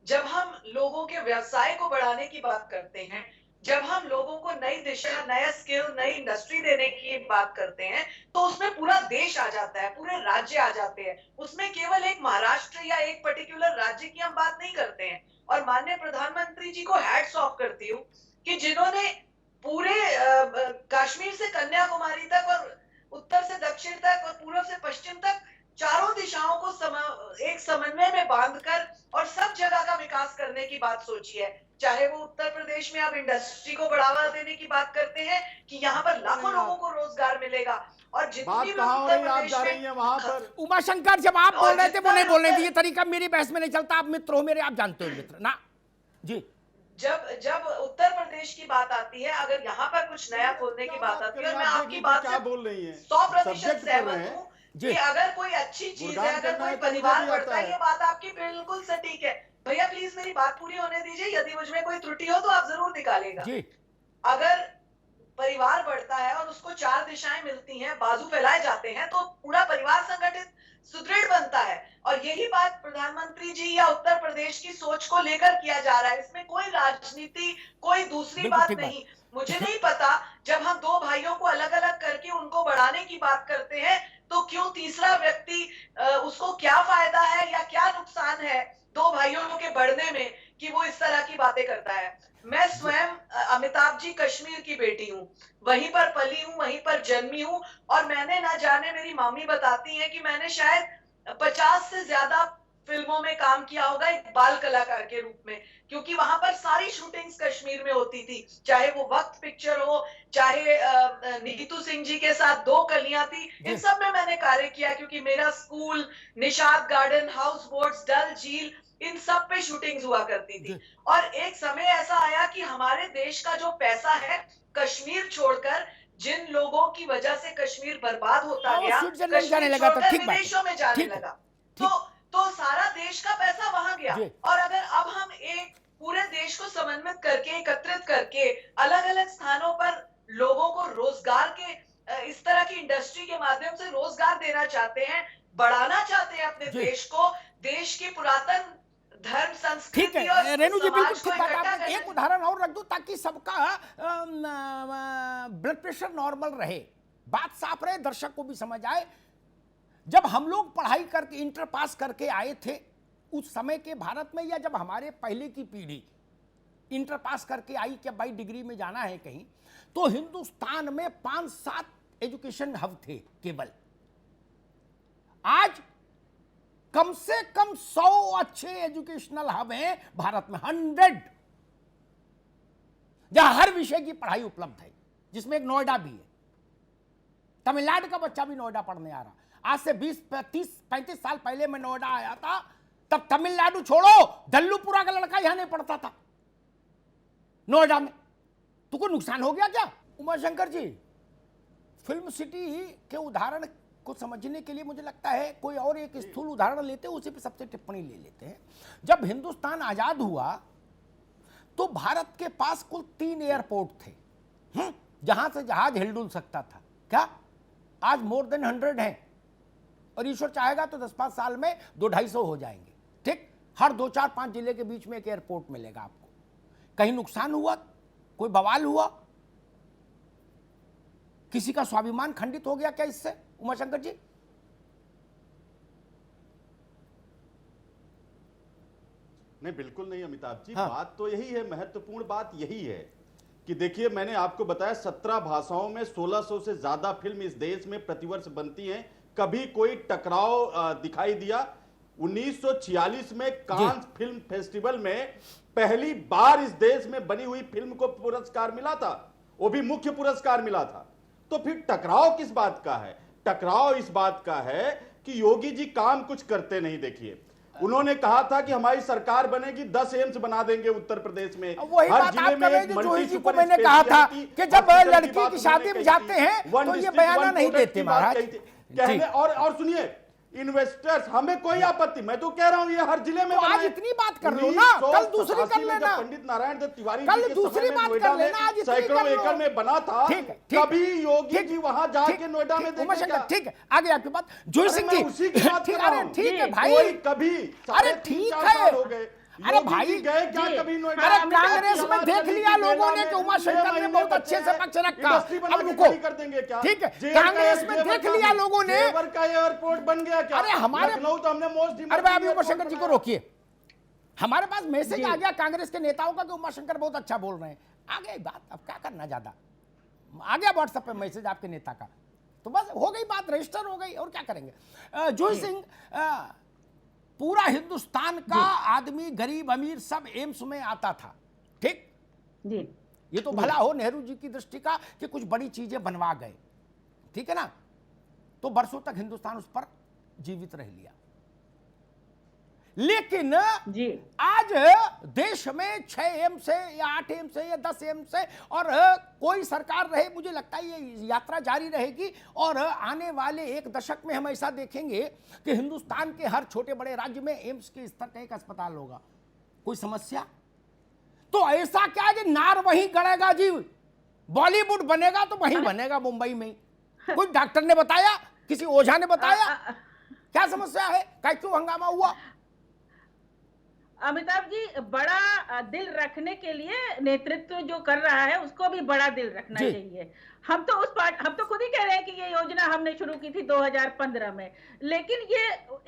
S8: जब हम लोगों के व्यवसाय को बढ़ाने की बात करते हैं, जब हम लोगों को नई दिशा, नया स्किल, नई इंडस्ट्री देने की बात करते हैं, तो उसमें पूरा देश आ जाता है, पूरे राज्य आ जाते हैं। उसमें केवल एक महाराष्ट्र या एक पर्टिकुलर राज्य की हम बात नहीं करते हैं। और माननीय प्रधानमंत्री जी को हैट्स ऑफ करती हूँ कि जिन्होंने पूरे कश्मीर से कन्याकुमारी तक और उत्तर से दक्षिण तक और पूर्व से पश्चिम तक चारों दिशाओं को एक समन्वय में बांधकर और सब जगह का विकास करने की बात सोची है। चाहे वो उत्तर प्रदेश में आप इंडस्ट्री को बढ़ावा देने की बात करते हैं कि यहाँ पर लाखों लोगों को रोजगार मिलेगा, और जितनी भी उत्तर प्रदेश में
S6: वहां पर
S2: उमाशंकर जब आप बोल रहे थे वो नहीं बोलने दिए, तरीका मेरी बहस में नहीं चलता। आप मित्र हो मेरे, आप जानते हो मित्र ना जी।
S8: जब उत्तर प्रदेश की बात आती है, अगर यहाँ पर कुछ नया खोलने की बात आती है, और मैं आपकी बात से 100% सहमत हूँ कि अगर कोई अच्छी चीज है, अगर कोई परिवार बढ़ता है, ये बात आपकी बिल्कुल सटीक है। भैया प्लीज मेरी बात पूरी होने दीजिए, यदि मुझमें कोई त्रुटि हो तो आप जरूर निकालेगा। अगर परिवार बढ़ता है और उसको 4 दिशाएं मिलती हैं, बाजू फैलाए जाते हैं, तो पूरा परिवार संगठित सुदृढ़ बनता है। और यही बात प्रधानमंत्री जी या उत्तर प्रदेश की सोच को लेकर किया जा रहा है। इसमें कोई राजनीति, कोई दूसरी
S2: बिल्कुल
S8: बात
S2: ठीक बात।
S8: नहीं। मुझे नहीं पता, जब हम दो भाइयों को अलग अलग करके उनको बढ़ाने की बात करते हैं तो क्यों तीसरा व्यक्ति, उसको क्या फायदा है या क्या नुकसान है दो भाइयों के बढ़ने में कि वो इस तरह की बातें करता है। मैं स्वयं अमिताभ जी कश्मीर की बेटी हूँ, वहीं पर पली हूँ, वहीं पर जन्मी हूँ, और मैंने ना जाने, मेरी मम्मी बताती है कि मैंने शायद 50 से ज्यादा फिल्मों में काम किया होगा एक बाल कलाकार के रूप में, क्योंकि वहां पर सारी शूटिंग्स कश्मीर में होती थी, चाहे वो वक्त पिक्चर हो, चाहे नीतू सिंह जी के साथ दो कलियां थी, इन सब में मैंने कार्य किया, क्योंकि मेरा school, Nishad garden, houseboats, Dal झील, इन सब पे शूटिंग्स हुआ करती थी। और एक समय ऐसा आया कि हमारे देश का जो पैसा है, कश्मीर छोड़कर जिन लोगों की वजह से कश्मीर बर्बाद होता गया,
S2: स्विट्जरलैंड जाने लगा, तो ठीक बात है।
S8: विदेशों में जाने
S2: ठीक है,
S8: लगा,
S2: ठीक।
S8: तो सारा देश का पैसा वहां गया।
S2: जी।
S8: और अगर अब हम एक पूरे देश को समन्वित करके, एकत्रित करके, अलग अलग स्थानों पर लोगों को रोजगार के, इस तरह की इंडस्ट्री के माध्यम से रोजगार देना चाहते हैं, बढ़ाना चाहते हैं अपने
S2: जी।
S8: देश को, देश की पुरातन धर्म,
S2: ठीक
S8: संस्कृति और
S2: है रेणु जी, बिल्कुल
S8: समाज को
S2: ठीक बात।
S8: इकट्ठा
S2: आप
S8: करने-
S2: एक उदाहरण और रख दो ताकि सबका ब्लड प्रेशर नॉर्मल रहे, बात साफ रहे, दर्शक को भी समझ आए। जब हम लोग पढ़ाई करके इंटर पास करके आए थे उस समय के भारत में, या जब हमारे पहले की पीढ़ी इंटर पास करके आई कि भाई डिग्री में जाना है कहीं, तो हिंदुस्तान में 5-7 एजुकेशन हब थे केवल। आज कम से कम 100 अच्छे एजुकेशनल हब हैं भारत में, 100, जहां हर विषय की पढ़ाई उपलब्ध है, जिसमें एक नोएडा भी है। तमिलनाडु का बच्चा भी नोएडा पढ़ने आ रहा। आज से 20-30-35 साल पहले मैं नोएडा आया था, तब तमिलनाडु छोड़ो, दल्लूपुरा का लड़का यहां नहीं पढ़ता था नोएडा में। तो कोई नुकसान हो गया क्या? उमाशंकर जी, फिल्म सिटी के उदाहरण को समझने के लिए मुझे लगता है कोई और एक स्थूल उदाहरण लेते हैं, उसी पे सबसे टिप्पणी ले लेते हैं। जब हिंदुस्तान आजाद हुआ तो भारत के पास कुल 3 एयरपोर्ट थे, जहां से जहाज हिलडुल सकता था। क्या आज मोर देन 100 हैं, और ईश्वर चाहेगा तो 10-5 साल में 200-250 हो जाएंगे। ठीक, हर 2-4-5 जिले के बीच में एक एयरपोर्ट मिलेगा आपको। कहीं नुकसान हुआ, कोई बवाल हुआ, किसी का स्वाभिमान खंडित हो गया क्या इससे, उमाशंकर जी?
S6: नहीं, बिल्कुल नहीं अमिताभ जी।
S2: हाँ।
S6: बात तो यही है, महत्वपूर्ण बात यही है कि देखिए, मैंने आपको बताया 17 भाषाओं में 1600 से ज्यादा फिल्म इस देश में प्रतिवर्ष बनती हैं। कभी कोई टकराव दिखाई दिया? 1946 में कांस फिल्म फेस्टिवल में पहली बार इस देश में बनी हुई फिल्म को पुरस्कार मिला था, वो भी मुख्य पुरस्कार मिला था। तो फिर टकराव किस बात का है? टकराव इस बात का है कि योगी जी काम कुछ करते नहीं। देखिए, उन्होंने कहा था कि हमारी सरकार बनेगी, 10 एम्स बना देंगे उत्तर प्रदेश में,
S2: वही
S6: हर
S2: बात
S6: जिले
S2: आप
S6: में
S2: कर रहे
S6: एक
S2: हैं जो जोशी
S6: मल्टी
S2: जी को
S6: सुपर
S2: मैंने कहा था
S6: स्पेशलिटी
S2: कि जब
S6: हॉस्पिटल
S2: लड़की
S6: बात
S2: की
S6: उन्होंने
S2: शादी में
S6: कही
S2: जाते
S6: थी।
S2: हैं
S6: One
S2: तो ये
S6: district,
S2: बयाना
S6: one
S2: नहीं
S6: product
S2: देते
S6: की बात
S2: महाराज।
S6: कही थी। कहने, और सुनिए, इन्वेस्टर्स, हमें कोई आपत्ति, मैं तो कह रहा हूं ये हर जिले में
S2: तो आज
S6: बनाए।
S2: इतनी बात कर लो ना, कल दूसरी कर
S6: 1987 में
S2: लेना।
S6: जब पंडित नारायण दत्त तिवारी
S2: कल
S6: जी के
S2: दूसरी
S6: समय में
S2: बात
S6: नोएडा
S2: कर लेना, आज
S6: में
S2: इतनी
S6: सैकड़ों
S2: कर लो।
S6: एकड़ में बना था,
S2: ठीक है, ठीक है।
S6: कभी योगी
S2: ठीक,
S6: जी वहां जाके
S2: ठीक,
S6: नोएडा में
S2: ठीक,
S6: देखे
S2: उमाशंकर,
S6: क्या?
S2: ठीक है, आगे आपकी बात। जोशी
S6: अरे
S2: सिंह
S6: मैं
S2: जी,
S6: उसी की बात कर रहा
S2: अरे
S6: हूं।
S2: ठीक है भाई,
S6: कोई कभी
S2: अरे
S6: 3.5
S2: ठीक
S6: 4
S2: है।
S6: साल हो गए,
S2: अरे
S6: योगी
S2: भाई,
S6: जी गए क्या
S4: जी।
S6: कभी नोएडा?
S2: अरे
S6: में?
S2: कांग्रेस में
S6: समाज
S2: देख
S6: गली
S2: लिया
S6: की
S2: लोगों
S6: मेला
S2: ने कि
S6: में
S2: उमाशंकर
S6: 6
S2: ने
S6: महीने
S2: बहुत
S6: बचे
S2: अच्छे से
S6: हैं,
S2: पक्ष रखा।
S6: इंडस्ट्री बना
S2: अब
S6: के
S2: रुको,
S6: खड़ी कर देंगे क्या?
S2: ठीक है,
S6: जेवर का
S2: कांग्रेस में
S6: जेवर
S2: देख
S6: का
S2: लिया लोगों ने।
S6: जेवर का एयरपोर्ट बन गया क्या?
S2: अरे हमारे,
S6: लखनऊ तो हमने मोस्ट
S2: अरे भाई अभी उमाशंकर जी को रोकिए। हमारे पास मैसेज आ गया कांग्रेस के नेताओं का कि उमाशंकर बहुत अच्छा बोल रहे हैं। आ गई बात, अब क्या करना, ज्यादा आ गया व्हाट्सएप पे मैसेज आपके नेता का, तो बस हो गई बात, रजिस्टर हो गई, और क्या करेंगे। जोशी सिंह, पूरा हिंदुस्तान का आदमी, गरीब अमीर, सब एम्स में आता था। ठीक
S4: जी,
S2: ये तो भला हो नेहरू जी की दृष्टि का कि कुछ बड़ी चीजें बनवा गए, ठीक है ना, तो बरसों तक हिंदुस्तान उस पर जीवित रह लिया। लेकिन
S4: जी,
S2: आज देश में 6 एम्स से या 8 एम्स से या 10 एम्स से, और कोई सरकार रहे, मुझे लगता है ये यात्रा जारी रहेगी, और आने वाले 1 दशक में हम ऐसा देखेंगे कि हिंदुस्तान के हर छोटे बड़े राज्य में एम्स के स्तर का एक अस्पताल होगा। कोई समस्या? तो ऐसा क्या है कि नार वहीं गड़ेगा जी, बॉलीवुड बनेगा तो वहीं बनेगा, मुंबई में। कोई डॉक्टर ने बताया, किसी ओझा ने बताया? क्या समस्या है, क्या क्यों हंगामा हुआ?
S4: अमिताभ जी, बड़ा दिल रखने के लिए नेतृत्व जो कर रहा है उसको भी बड़ा दिल रखना
S2: जी।
S4: चाहिए। हम तो खुद ही कह रहे हैं कि ये योजना हमने शुरू की थी 2015 में, लेकिन ये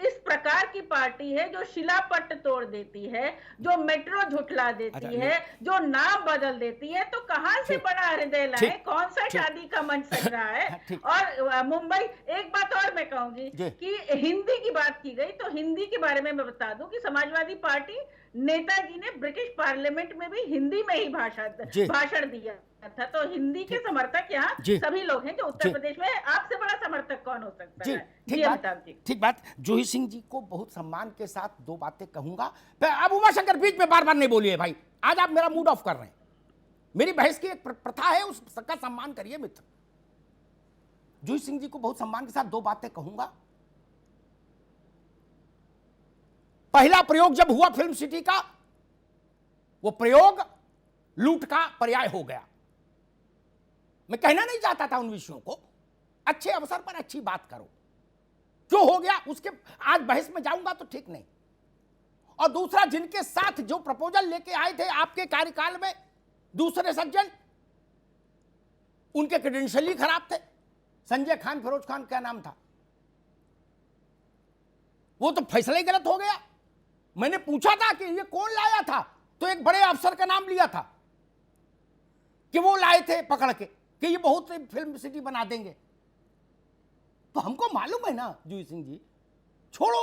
S4: इस प्रकार की पार्टी है जो शिलापट्ट तोड़ देती है, जो मेट्रो झुठला देती
S2: अच्छा,
S4: है, जो नाम बदल देती है, तो कहां से
S2: ठीक।
S4: बड़ा हृदय लाए?
S2: ठीक।
S4: कौन सा
S2: ठीक।
S4: शादी का मंच सज रहा है?
S2: ठीक।
S4: और मुंबई, एक बात और मैं कहूंगी
S2: जी।
S4: कि हिंदी की बात की गई तो हिंदी के बारे में मैं बता दूं कि समाजवादी पार्टी, नेताजी ने ब्रिटिश पार्लियामेंट में भी हिंदी में ही
S2: जी।
S4: भाषण दिया था। तो हिंदी के समर्थक यहाँ
S2: जी।
S4: सभी लोग हैं। जो उत्तर
S2: जी।
S4: प्रदेश में, आपसे बड़ा समर्थक कौन हो सकता
S2: जी,
S4: है?
S2: ठीक
S4: अमिताभ
S2: बात,
S4: जी।
S2: ठीक बात। जूही सिंह जी को बहुत सम्मान के साथ दो बातें कहूंगा। अब उमाशंकर बीच में बार बार नहीं बोलिए भाई, आज आप मेरा मूड ऑफ कर रहे हैं। मेरी बहस की एक प्रथा है, उसका सम्मान करिए मित्र। जूही सिंह जी को बहुत सम्मान के साथ दो बातें कहूंगा। पहला प्रयोग जब हुआ फिल्म सिटी का, वो प्रयोग लूट का पर्याय हो गया। मैं कहना नहीं चाहता था उन विषयों को, अच्छे अवसर पर अच्छी बात करो। क्यों हो गया उसके आज बहस में जाऊंगा तो ठीक नहीं। और दूसरा, जिनके साथ जो प्रपोजल लेके आए थे आपके कार्यकाल में दूसरे सज्जन, उनके क्रेडेंशियल ही खराब थे। संजय खान, फिरोज खान, क्या नाम था, वो तो फैसला ही गलत हो गया। मैंने पूछा था कि ये कौन लाया था, तो एक बड़े अफसर का नाम लिया था कि वो लाए थे पकड़ के कि ये बहुत फिल्म सिटी बना देंगे। तो हमको मालूम है ना जूही सिंह जी, छोड़ो।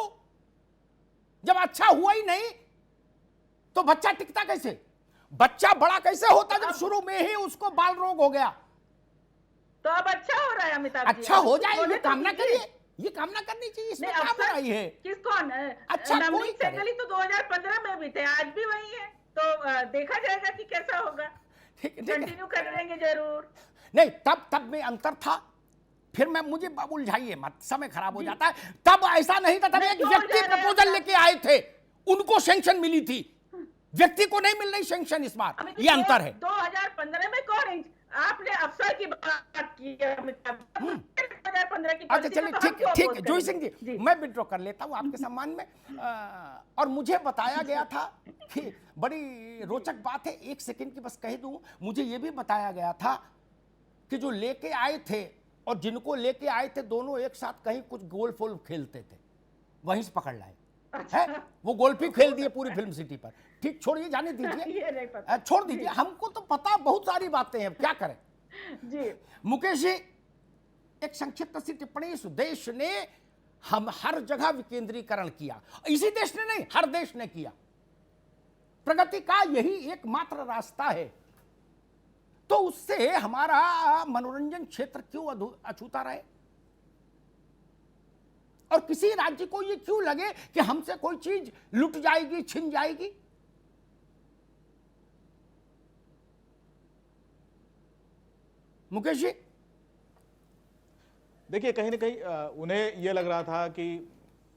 S2: जब अच्छा हुआ ही नहीं तो बच्चा टिकता कैसे, बच्चा बड़ा कैसे होता जब शुरू में ही उसको बाल रोग हो गया।
S4: तो अब अच्छा हो रहा है अमिताभ जी।
S2: अच्छा हो जाए,
S4: बोले
S2: ये
S4: तो
S2: कामना
S4: कीजिए।
S2: करिए, ये कामना करनी चाहिए, इसमें
S4: नहीं,
S2: क्या
S4: अफसर
S2: बुराई है।
S4: किस कौन?
S2: अच्छा, कोई
S4: नवनीत
S2: करे।
S4: सहगल तो 2015 में भी थे, आज भी वही है। तो देखा जाएगा कि कैसा होगा।
S2: ठीक है।
S4: कंटिन्यू करेंगे जरूर।
S2: नहीं, तब में अंतर था। फिर मैं, मुझे उलझाइए मत, समय खराब हो जाता है। तब ऐसा नहीं था, तब
S4: नहीं,
S2: एक
S4: क्यों
S2: व्यक्ति
S4: उलझा रहे हैं
S2: प्रपोजल
S4: आप?
S2: लेके आए थे, उनको सैंक्शन मिली थी, व्यक्ति को नहीं मिल रही सैंक्शन इस बार।
S4: अमित
S2: ये अंतर है।
S4: 2015 में कौन, आपने अफसर की बात की है अमिताभ। 2015 की
S2: अच्छा
S4: policy
S2: चलिए,
S4: को तो हम
S2: ठीक
S4: क्यों
S2: ठीक
S4: oppose
S2: है जूही
S4: करेंगे?
S2: सिंह जी, मैं विड्रॉ कर लेता हूँ आपके सम्मान में। और मुझे बताया गया था कि बड़ी रोचक बात है, एक सेकंड की बस कह दूं, मुझे ये भी बताया गया था कि जो लेके आए थे और जिनको लेके आए थे, दोनों एक साथ कहीं कुछ गोल्फ वोल्फ खेलते थे, वहीं से पकड़ लाए है। वो गोल्फ ही खेल दिए पूरी फिल्म सिटी पर। ठीक, छोड़िए, जाने
S4: ये
S2: दीजिए,
S4: नहीं पता।
S2: छोड़ दीजिए। हमको तो पता बहुत सारी बातें हैं, अब क्या करें।
S4: जी,
S2: मुकेश जी, एक संक्षिप्त सी टिप्पणी। इस देश ने हम हर जगह विकेंद्रीकरण किया, इसी देश ने नहीं, हर देश ने किया। प्रगति का यही एकमात्र रास्ता है, तो उससे हमारा मनोरंजन क्षेत्र क्यों अछूता रहे? और किसी राज्य को ये क्यों लगे कि हमसे कोई चीज लुट जाएगी, छिन जाएगी? मुकेश जी,
S7: देखिए कहीं ना कहीं उन्हें ये लग रहा था कि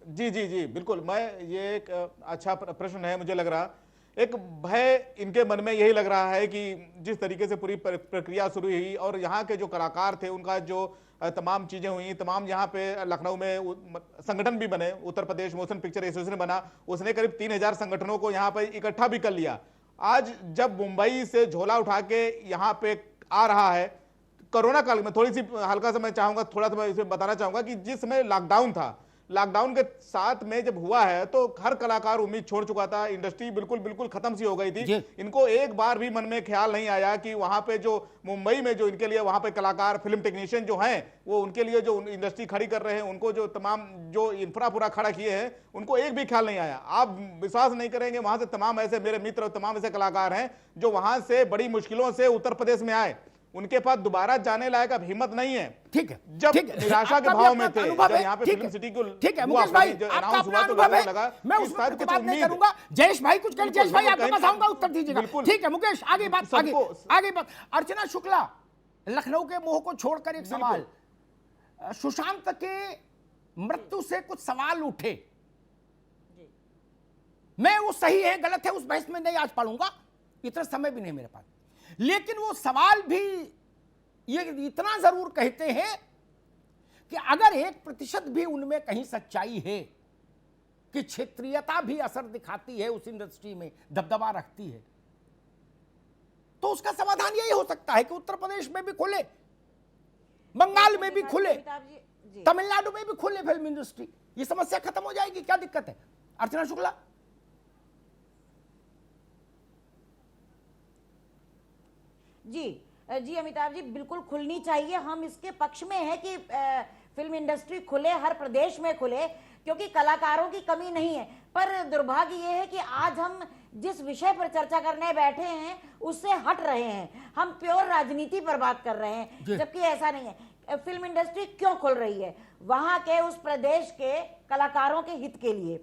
S7: जी जी जी बिल्कुल, मैं ये एक अच्छा प्रश्न है मुझे लग रहा। एक भय इनके मन में यही लग रहा है कि जिस तरीके से पूरी प्रक्रिया शुरू हुई और यहाँ के जो कलाकार थे उनका जो तमाम चीजें हुई, तमाम यहाँ पे लखनऊ में संगठन भी बने, Uttar Pradesh motion picture association बना, उसने करीब 3000 संगठनों को यहाँ पे इकट्ठा भी कर लिया। आज जब मुंबई से झोला उठा के यहाँ पे आ रहा है, कोरोना काल में थोड़ी सी हल्का सा मैं चाहूंगा, थोड़ा सा मैं इसे बताना चाहूंगा कि जिस समय लॉकडाउन था, लॉकडाउन के साथ में जब हुआ है तो हर कलाकार उम्मीद छोड़ चुका था, इंडस्ट्री बिल्कुल बिल्कुल खत्म सी हो गई थी। इनको एक बार भी मन में ख्याल नहीं आया कि वहां पे जो मुंबई में जो इनके लिए वहां पे कलाकार, फिल्म टेक्नीशियन जो हैं, वो उनके लिए जो इंडस्ट्री खड़ी कर रहे हैं, उनको जो तमाम जो इंफ्रा पूरा खड़ा किए हैं, उनको एक भी ख्याल नहीं आया। आप विश्वास नहीं करेंगे, वहां से तमाम ऐसे मेरे मित्र और तमाम ऐसे कलाकार हैं जो वहां से बड़ी मुश्किलों से उत्तर प्रदेश में आए, उनके पास दोबारा जाने लायक अब हिम्मत नहीं है।
S2: ठीक है,
S7: जब
S2: ठीक है,
S7: निराशा के
S2: आपका भी
S7: भाव
S2: अपना
S7: में थे,
S2: अनुभव
S7: जब
S2: है,
S7: यहाँ पे
S2: ठीक
S7: फिल्म
S2: है,
S7: सिटी को
S2: ठीक है
S7: हुआ,
S2: मुकेश भाई,
S7: जो
S2: आपका
S7: announce
S2: अपना
S7: हुआ तो
S2: अनुभव
S7: लोगों
S2: है,
S7: को लगा
S2: मैं
S7: कि
S2: उस
S7: शायद
S2: पर
S7: कुछ
S2: बात नहीं
S7: उम्मीद।
S2: करूंगा। जयेश भाई कुछ करें, जयेश भाई आपके
S7: कहीं
S2: पास
S7: ना
S2: आऊंगा,
S7: कहीं
S2: उत्तर दीजिएगा।
S7: बिल्कुल।
S2: ठीक है मुकेश, आगे बात, आगे
S7: सबको-
S2: आगे बात। अर्चना शुक्ला, लखनऊ के मोह को छोड़कर एक सवाल, सुशांत के मृत्यु से कुछ सवाल उठे, मैं वो सही है गलत है उस बहस में नहीं आज पढ़ूंगा, इतना समय भी नहीं मेरे पास, लेकिन वो सवाल भी ये इतना जरूर कहते हैं कि अगर 1% भी उनमें कहीं सच्चाई है कि क्षेत्रीयता भी असर दिखाती है, उस इंडस्ट्री में दबदबा रखती है, तो उसका समाधान यही हो सकता है कि उत्तर प्रदेश में भी खुले, बंगाल में भी खुले, तमिलनाडु में भी खुले फिल्म इंडस्ट्री। ये समस्या खत्म हो जाएगी। क्या दिक्कत है? अर्चना शुक्ला।
S5: जी जी अमिताभ जी, बिल्कुल खुलनी चाहिए। हम इसके पक्ष में हैं कि फिल्म इंडस्ट्री खुले, हर प्रदेश में खुले, क्योंकि कलाकारों की कमी नहीं है। पर दुर्भाग्य ये है कि आज हम जिस विषय पर चर्चा करने बैठे हैं उससे हट रहे हैं, हम प्योर राजनीति पर बात कर रहे हैं, जबकि ऐसा नहीं है। फिल्म इंडस्ट्री क्यों खुल रही है? वहां के उस प्रदेश के कलाकारों के हित के लिए।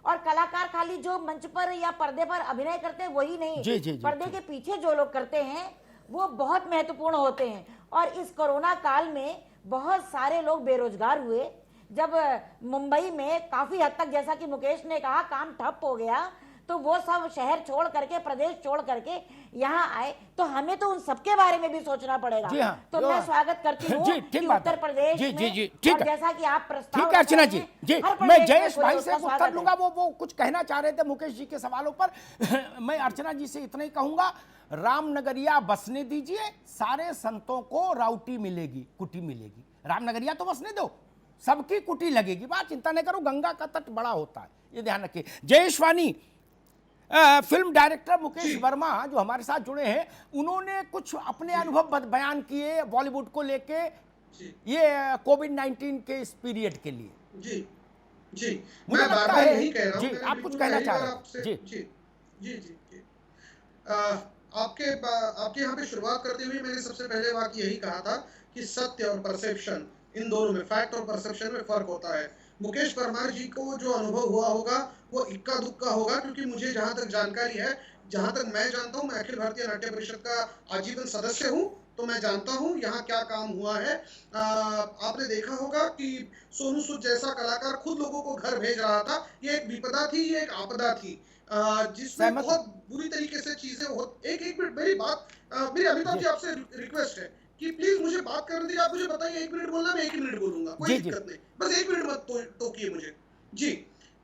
S5: और कलाकार खाली जो मंच पर या पर्दे पर अभिनय करते हैं वही नहीं, पर्दे के पीछे जो लोग करते हैं वो बहुत महत्वपूर्ण होते हैं। और इस कोरोना काल में बहुत सारे लोग बेरोजगार हुए। जब मुंबई में काफी हद तक, जैसा कि मुकेश ने कहा, काम ठप हो गया, तो वो सब शहर छोड़ करके, प्रदेश छोड़ करके यहाँ आए, तो हमें तो उन सबके बारे में भी सोचना पड़ेगा। तो मैं स्वागत करती हूँ कि उत्तर प्रदेश में, और जैसा कि आप प्रस्ताव,
S2: ठीक है अर्चना जी, मैं जयेश भाई से उत्तर लूंगा। वो कुछ कहना चाह रहे थे मुकेश जी के सवालों पर। मैं अर्चना जी से इतना ही कहूंगा, रामनगरिया बसने दीजिए, सारे संतों को राउटी मिलेगी, कुटी मिलेगी। रामनगरिया तो बसने दो, सबकी कुटी लगेगी, बात चिंता नहीं करो। गंगा का तट बड़ा होता है, ये ध्यान रखिए। जयेशवानी, फिल्म डायरेक्टर मुकेश वर्मा जो हमारे साथ जुड़े हैं, उन्होंने कुछ अपने अनुभव बयान किए बॉलीवुड को लेके, ये कोविड-19 के इस पीरियड के लिए।
S3: जी जी,
S2: मुझे
S3: मैं बार
S2: लगता
S3: बार
S2: है
S3: यही कह रहा हूँ
S2: जी, आप कुछ कहना चाह रहे हैं?
S3: जी जी जी जी जी। आपके यहाँ पे शुरुआत करते हुए मैंने सबसे पहले बात यही कहा था कि सत्य और परसेप्शन, इन दोनों में, फैक्ट और परसेप्शन में फर्क होता है। मुकेश परमार जी को जो अनुभव हुआ होगा वो इक्का दुक्का होगा, क्योंकि मुझे जहां तक जानकारी है, जहां तक मैं जानता हूं, मैं अखिल भारतीय नाट्य परिषद का आजीवन सदस्य हूं, तो मैं जानता हूं यहाँ क्या काम हुआ है। आपने देखा होगा कि सोनू सूद जैसा कलाकार खुद लोगों को घर भेज रहा था। ये एक विपदा थी, ये एक आपदा थी, जिसमें बहुत बुरी तरीके से चीजें हो। एक मिनट, मेरी बात, मेरी अमिताभ जी आपसे रिक्वेस्ट है कि प्लीज मुझे बात करने दीजिए। आप मुझे बताइए, 1 मिनट बोलना, मैं 1 मिनट बोलूंगा, कोई दिक्कत नहीं, बस 1 मिनट मत टोकिए मुझे। जी,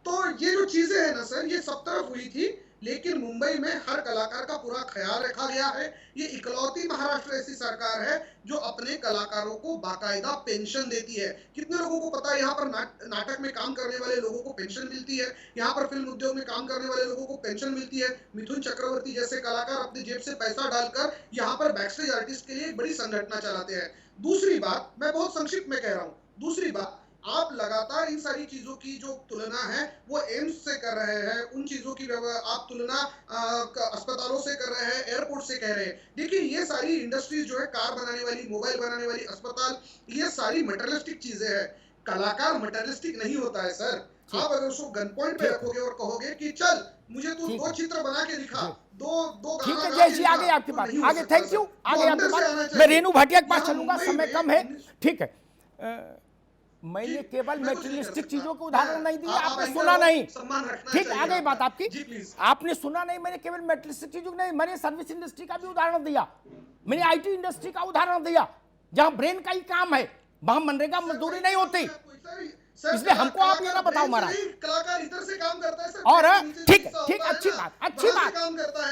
S3: तो ये जो चीजें है ना सर, ये सब तरफ हुई थी, लेकिन मुंबई में हर कलाकार का पूरा ख्याल रखा गया है। ये इकलौती महाराष्ट्र ऐसी सरकार है जो अपने कलाकारों को बाकायदा पेंशन देती है। कितने लोगों को पता है यहाँ पर नाटक में काम करने वाले लोगों को पेंशन मिलती है, यहाँ पर फिल्म उद्योग में काम करने वाले लोगों को पेंशन मिलती है। मिथुन चक्रवर्ती जैसे कलाकार अपनी जेब से पैसा डालकर यहाँ पर बैकस्टेज आर्टिस्ट के लिए एक बड़ी संगठन चलाते हैं। दूसरी बात, मैं बहुत संक्षिप्त में कह रहा हूँ, दूसरी बात, आप लगातार इन सारी चीजों की जो तुलना है वो एम्स से कर रहे हैं, उन चीजों की आप तुलना अस्पतालों से कर रहे हैं, एयरपोर्ट से कह रहे हैं। देखिए, ये सारी इंडस्ट्रीज जो है, कार बनाने वाली, मोबाइल बनाने वाली, अस्पताल, ये सारी मटेरियलिस्टिक चीजें हैं। कलाकार मटेरियलिस्टिक नहीं होता है सर। आप अगर उसको गन पॉइंट पे रखोगे और कहोगे कि चल मुझे तू 2 चित्र बना के दिखा, दो
S2: ठीक है जय जी, आगे आपकी बात, आगे थैंक यू, आगे आपकी बात। मैं रेणु भाटिया के पास चलूंगा, समय कम है, ठीक है। मैंने केवल मेटेरियलिस्टिक चीजों को उदाहरण नहीं दिया, आपने सुना नहीं, ठीक, आ गई बात आपकी, आपने सुना नहीं। मैंने केवल मेटेरियलिस्टिक चीजों नहीं, मैंने सर्विस इंडस्ट्री का भी उदाहरण दिया, मैंने आईटी इंडस्ट्री का उदाहरण दिया, जहां ब्रेन का ही काम है, वहां मनरेगा मजदूरी नहीं होती। इसलिए हमको आप ये ना बताओ महाराज,
S3: कलाकार इधर से काम करता है सर,
S2: और ठीक ठीक, अच्छी बात, अच्छी बात,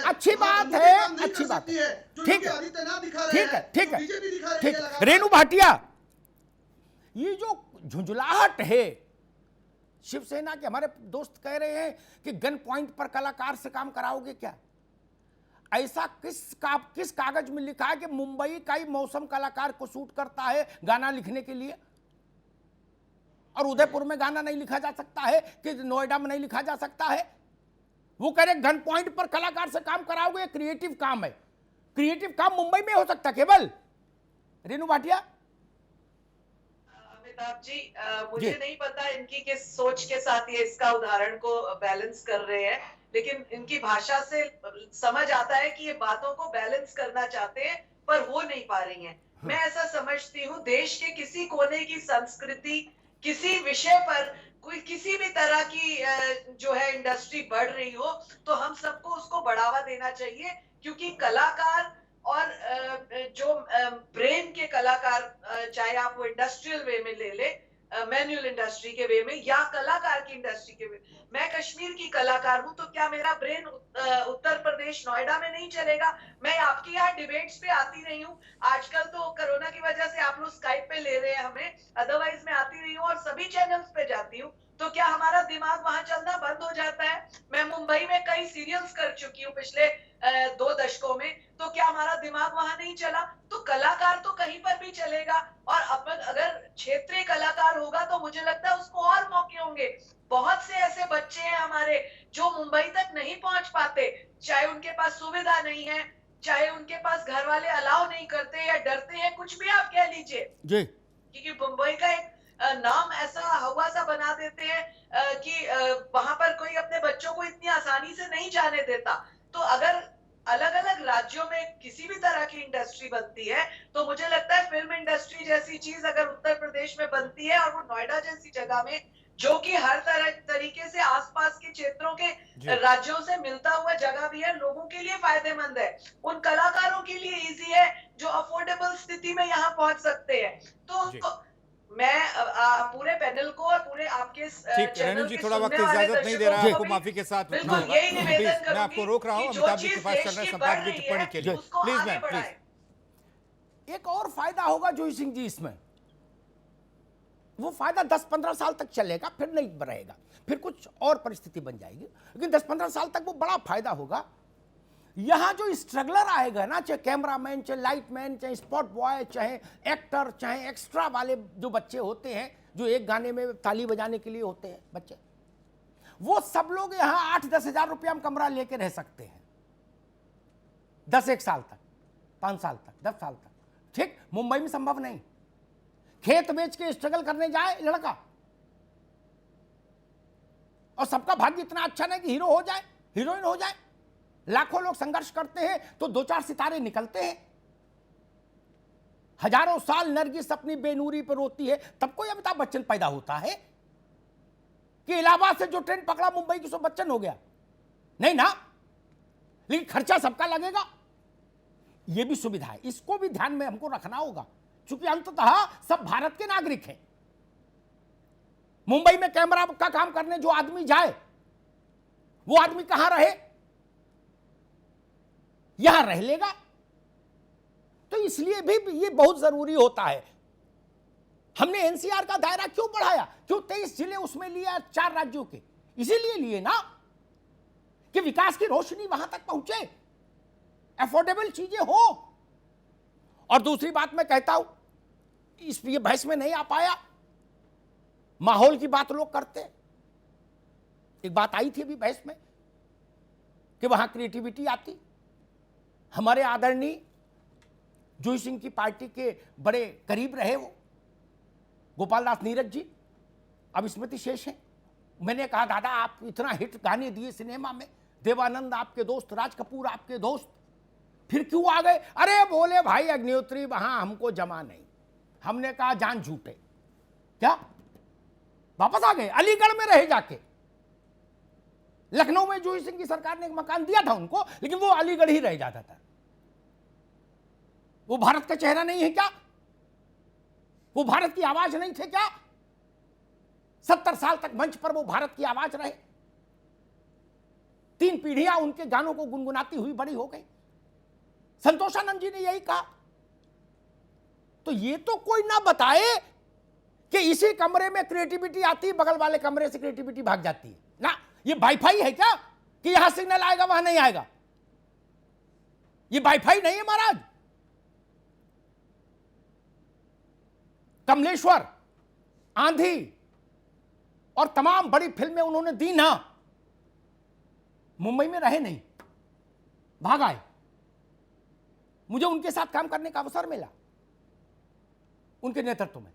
S2: अच्छी बात है, अच्छी बात है, ठीक है, ठीक है, ठीक है, ठीक। रेणु भाटिया, ये जो झुंझलाहट है, शिवसेना के हमारे दोस्त कह रहे हैं कि गन पॉइंट पर कलाकार से काम कराओगे क्या? ऐसा किस कागज में लिखा है कि मुंबई का ही मौसम कलाकार को सूट करता है गाना लिखने के लिए, और उदयपुर में गाना नहीं लिखा जा सकता है, कि नोएडा में नहीं लिखा जा सकता है? वो कह रहे गन पॉइंट पर कलाकार से काम कराओगे, क्रिएटिव काम है। क्रिएटिव काम मुंबई में हो सकता केवल। रेणु भाटिया
S8: जी, मुझे नहीं पता इनकी किस सोच के साथ ये इसका उदाहरण को बैलेंस कर रहे हैं, लेकिन इनकी भाषा से समझ आता है कि ये बातों को बैलेंस करना चाहते हैं पर हो नहीं पा रही हैं। मैं ऐसा समझती हूँ, देश के किसी कोने की संस्कृति, किसी विषय पर कोई किसी भी तरह की जो है इंडस्ट्री बढ़ रही हो, तो हम सबको उसको बढ़ावा देना चाहिए, क्योंकि कलाकार और जो ब्रेन के कलाकार, चाहे आप वो इंडस्ट्रियल वे में ले ले, मैनुअल इंडस्ट्री के वे में, या कलाकार की इंडस्ट्री के वे, मैं कश्मीर की कलाकार हूं, तो क्या मेरा ब्रेन उत्तर प्रदेश नोएडा में नहीं चलेगा? मैं आपके यहाँ डिबेट्स पे आती रही हूँ, आजकल तो कोरोना की वजह से आप लोग स्काइप पे ले रहे हैं हमें, अदरवाइज मैं आती रही हूँ और सभी चैनल्स पे जाती हूँ, तो क्या हमारा दिमाग वहां चलना बंद हो जाता है? मैं मुंबई में कई सीरियल्स कर चुकी हूँ पिछले 2 दशकों में, तो क्या हमारा दिमाग वहां नहीं चला? तो कलाकार तो कहीं पर भी चलेगा, और अपन अगर क्षेत्रीय कलाकार होगा तो मुझे लगता है उसको और मौके होंगे। बहुत से ऐसे बच्चे हैं हमारे जो मुंबई तक नहीं पहुंच पाते, चाहे उनके पास सुविधा नहीं है, चाहे उनके पास घर वाले अलाउ नहीं करते या डरते हैं, कुछ भी आप कह लीजिए
S2: जी।
S8: क्योंकि मुंबई का एक नाम ऐसा हवा सा बना देते हैं कि वहां पर कोई अपने बच्चों को इतनी आसानी से नहीं जाने देता। तो अगर अलग अलग राज्यों में किसी भी तरह की इंडस्ट्री बनती है, तो मुझे लगता है फिल्म इंडस्ट्री जैसी चीज अगर उत्तर प्रदेश में बनती है, और वो नोएडा जैसी जगह में, जो कि हर तरीके से आसपास के क्षेत्रों के राज्यों से मिलता हुआ जगह भी है, लोगों के लिए फायदेमंद है, उन कलाकारों के लिए इजी है जो अफोर्डेबल स्थिति में यहाँ पहुंच सकते हैं। तो मैं पूरे पैनल को और पूरे आपके
S1: ठीक, रेणु जी थोड़ा वक्त इजाजत नहीं दे रहा है आपको, माफी के साथ
S8: बिल्कुल यही निवेदन
S1: मैं आपको रोक रहा हूँ अमिताभ जी के पास करना है संपादक की टिप्पणी के लिए, प्लीज मैम प्लीज।
S2: एक और फायदा होगा जोशी सिंह जी इसमें, वो फायदा 10-15 साल तक चलेगा, फिर नहीं रहेगा, फिर कुछ और परिस्थिति बन जाएगी, लेकिन 10-15 साल तक वो बड़ा फायदा होगा। यहां जो स्ट्रगलर आएगा ना, चाहे कैमरामैन, चाहे लाइटमैन, चाहे स्पॉट बॉय, चाहे एक्टर, चाहे एक्स्ट्रा वाले जो बच्चे होते हैं, जो एक गाने में ताली बजाने के लिए होते हैं बच्चे, वो सब लोग यहां 8-10 हजार रुपया में कमरा लेके रह सकते हैं 10-1 साल तक, 5 साल तक, 10 साल तक। ठीक, मुंबई में संभव नहीं। खेत बेच के स्ट्रगल करने जाए लड़का, और सबका भाग्य इतना अच्छा नहीं कि हीरो हो जाए, हीरोइन हो जाए। लाखों लोग संघर्ष करते हैं तो 2-4 सितारे निकलते हैं। हजारों साल नरगिस अपनी बेनूरी पर रोती है, तब कोई अमिताभ बच्चन पैदा होता है कि इलाहाबाद से जो ट्रेन पकड़ा मुंबई की सो बच्चन हो गया? नहीं ना। लेकिन खर्चा सबका लगेगा, यह भी सुविधा है, इसको भी ध्यान में हमको रखना होगा, क्योंकि अंततः सब भारत के नागरिक हैं। मुंबई में कैमरा का काम करने जो आदमी जाए, वो आदमी कहां रहे? यहां रह लेगा। तो इसलिए भी ये बहुत जरूरी होता है। हमने एनसीआर का दायरा क्यों बढ़ाया? क्यों 23 जिले उसमें लिया 4 राज्यों के? इसीलिए लिए ना कि विकास की रोशनी वहां तक पहुंचे, अफोर्डेबल चीजें हो। और दूसरी बात मैं कहता हूं, इस ये बहस में नहीं आ पाया, माहौल की बात लोग करते। एक बात आई थी अभी बहस में कि वहां क्रिएटिविटी आती। हमारे आदरणीय जोशी सिंह की पार्टी के बड़े करीब रहे वो गोपाल दास नीरज जी, अब स्मृति शेष हैं। मैंने कहा दादा आप इतना हिट गाने दिए सिनेमा में, देवानंद आपके दोस्त, राज कपूर आपके दोस्त, फिर क्यों आ गए? अरे बोले भाई अग्निहोत्री वहां हमको जमा नहीं। हमने कहा जान झूठे, क्या वापस आ गए? अलीगढ़ में रहे जाके। लखनऊ में जोशी सिंह की सरकार ने एक मकान दिया था उनको, लेकिन वो अलीगढ़ ही रह जाता था। वो भारत का चेहरा नहीं है क्या? वो भारत की आवाज नहीं थे क्या? 70 साल तक मंच पर वो भारत की आवाज रहे। 3 पीढ़ियां उनके गानों को गुनगुनाती हुई बड़ी हो गई। संतोषानंद जी ने यही कहा। तो ये तो कोई ना बताए कि इसी कमरे में क्रिएटिविटी आती, बगल वाले कमरे से क्रिएटिविटी भाग जाती है ना। ये वाईफाई है क्या कि यहां सिग्नल आएगा वहां नहीं आएगा? ये वाईफाई नहीं है महाराज। कमलेश्वर, आंधी और तमाम बड़ी फिल्में उन्होंने दी ना, मुंबई में रहे नहीं, भाग आए। मुझे उनके साथ काम करने का अवसर मिला, उनके नेतृत्व में।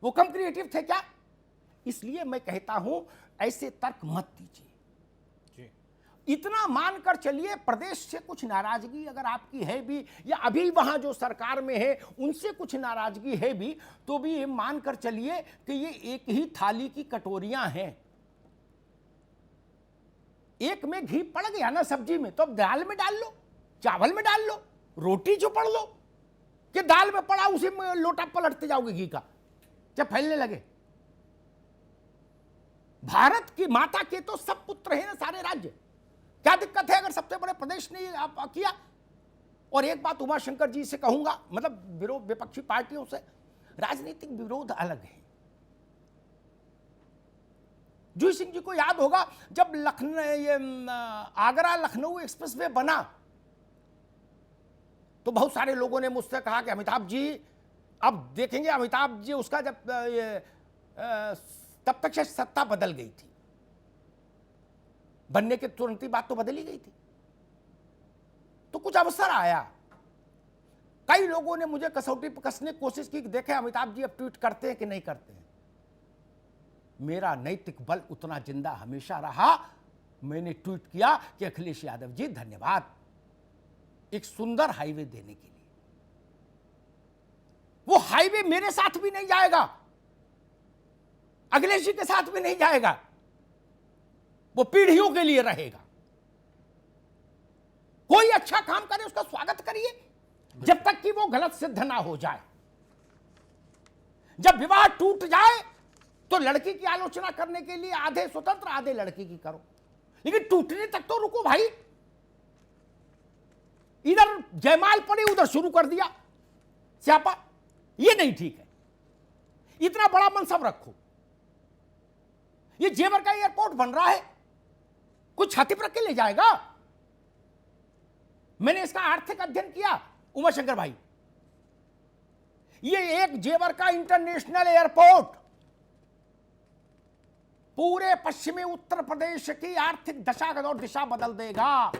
S2: वो कम क्रिएटिव थे क्या? इसलिए मैं कहता हूं ऐसे तर्क मत दीजिए। इतना मानकर चलिए, प्रदेश से कुछ नाराजगी अगर आपकी है भी, या अभी वहां जो सरकार में है उनसे कुछ नाराजगी है भी, तो भी ये मानकर चलिए कि ये एक ही थाली की कटोरियां हैं। एक में घी पड़ गया ना सब्जी में, तो अब दाल में डाल लो। चावल में डाल लो, रोटी चुपड़ लो, कि दाल में पड़ा उसी में लोटा पलटते जाओगे घी का जब फैलने लगे। भारत की माता के तो सब पुत्र हैं ना सारे राज्य, क्या दिक्कत है अगर सबसे बड़े प्रदेश ने आप किया। और एक बात उमाशंकर जी से कहूंगा, मतलब विरोध विपक्षी पार्टियों से, राजनीतिक विरोध अलग है। जूही सिंह जी को याद होगा जब आगरा लखनऊ एक्सप्रेसवे बना तो बहुत सारे लोगों ने मुझसे कहा कि अमिताभ जी अब देखेंगे, अमिताभ जी उसका जब तब तक शायद सत्ता बदल गई थी, बनने के तुरंत ही बात तो बदल ही गई थी, तो कुछ अवसर आया। कई लोगों ने मुझे कसौटी पर कसने की कोशिश की कि देखें अमिताभ जी अब ट्वीट करते हैं कि नहीं करते हैं। मेरा नैतिक बल उतना जिंदा हमेशा रहा, मैंने ट्वीट किया कि अखिलेश यादव जी धन्यवाद एक सुंदर हाईवे देने के लिए। वो हाईवे मेरे साथ भी नहीं जाएगा, अखिलेश जी के साथ भी नहीं जाएगा, वो पीढ़ियों के लिए रहेगा। कोई अच्छा काम करे उसका स्वागत करिए, जब तक कि वो गलत सिद्ध ना हो जाए। जब विवाह टूट जाए तो लड़की की आलोचना करने के लिए आधे स्वतंत्र आधे लड़की की करो, लेकिन टूटने तक तो रुको भाई। इधर जयमाल पड़ी उधर शुरू कर दिया स्यापा, ये नहीं ठीक है। इतना बड़ा मनसब रखो। ये जेवर का एयरपोर्ट बन रहा है, कुछ छाती पर रख के ले जाएगा। मैंने इसका आर्थिक अध्ययन किया उमाशंकर भाई। ये एक जेवर का इंटरनेशनल एयरपोर्ट पूरे पश्चिमी उत्तर प्रदेश की आर्थिक दशा और दिशा बदल देगा।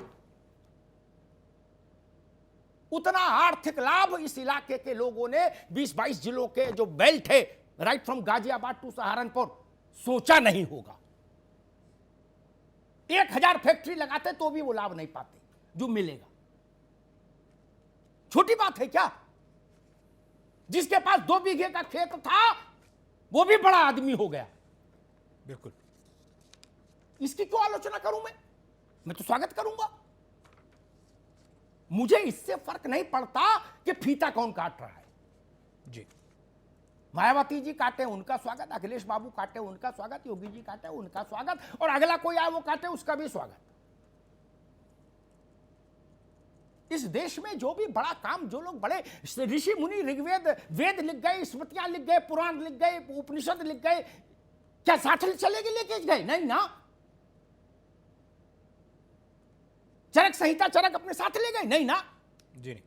S2: उतना आर्थिक लाभ इस इलाके के लोगों ने 20-22 जिलों के जो बेल्ट है right from Ghaziabad to Saharanpur सोचा नहीं होगा। 1000 फैक्ट्री लगाते तो भी वो लाभ नहीं पाते जो मिलेगा। छोटी बात है क्या? जिसके पास 2 बीघे का खेत था वो भी बड़ा आदमी हो गया।
S1: बिल्कुल,
S2: इसकी क्यों आलोचना करूं मैं तो स्वागत करूंगा। मुझे इससे फर्क नहीं पड़ता कि फीता कौन काट रहा है।
S1: जी,
S2: मायावती जी काटे उनका स्वागत, अखिलेश बाबू काटे उनका स्वागत, योगी जी काटे उनका स्वागत, और अगला कोई आए वो काटे उसका भी स्वागत। इस देश में जो भी बड़ा काम, जो लोग बड़े ऋषि मुनि ऋग्वेद वेद लिख गए, स्मृतियां लिख गए, पुराण लिख गए, उपनिषद लिख गए, क्या साथ चले गए लेके गए? नहीं ना। चरक संहिता चरक अपने साथ ले गए? नहीं ना।
S1: जी नहीं।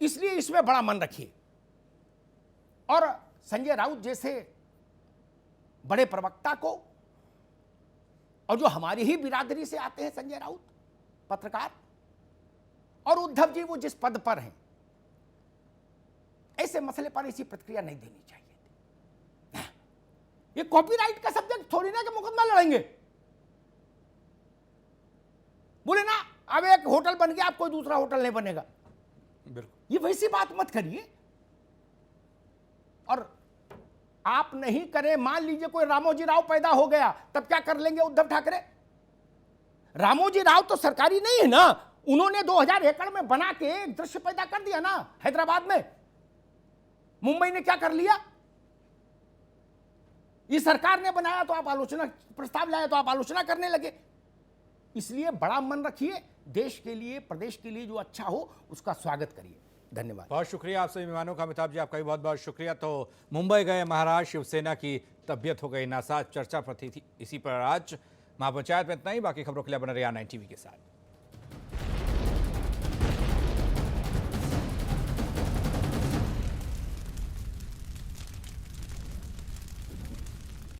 S2: इसलिए इसमें बड़ा मन रखिए। और संजय राउत जैसे बड़े प्रवक्ता को, और जो हमारी ही बिरादरी से आते हैं संजय राउत पत्रकार, और उद्धव जी वो जिस पद पर हैं, ऐसे मसले पर ऐसी प्रतिक्रिया नहीं देनी चाहिए। ये कॉपीराइट का सब्जेक्ट थोड़ी ना कि मुकदमा लड़ेंगे। बोले ना अब एक होटल बन गया, अब कोई दूसरा होटल नहीं बनेगा।
S1: बिल्कुल,
S2: ये वैसी बात मत करिए। और आप नहीं करें, मान लीजिए कोई रामोजी राव पैदा हो गया, तब क्या कर लेंगे उद्धव ठाकरे? रामोजी राव तो सरकारी नहीं है ना, उन्होंने 2000 एकड़ में बना के एक दृश्य पैदा कर दिया ना हैदराबाद में। मुंबई ने क्या कर लिया? ये सरकार ने बनाया तो आप आलोचना, प्रस्ताव लाया तो आप आलोचना करने लगे। इसलिए बड़ा मन रखिए, देश के लिए प्रदेश के लिए जो अच्छा हो उसका स्वागत करिए। धन्यवाद।
S1: बहुत शुक्रिया आप सभी मेहमानों का। अमिताभ जी आपका भी बहुत बहुत शुक्रिया। तो मुंबई गए महाराज, शिवसेना की तबीयत हो गई नासाज, चर्चा पर थी इसी पर आज। महापंचायत में इतना ही, बाकी खबरों के लिए बने रहिए 9 टीवी के साथ।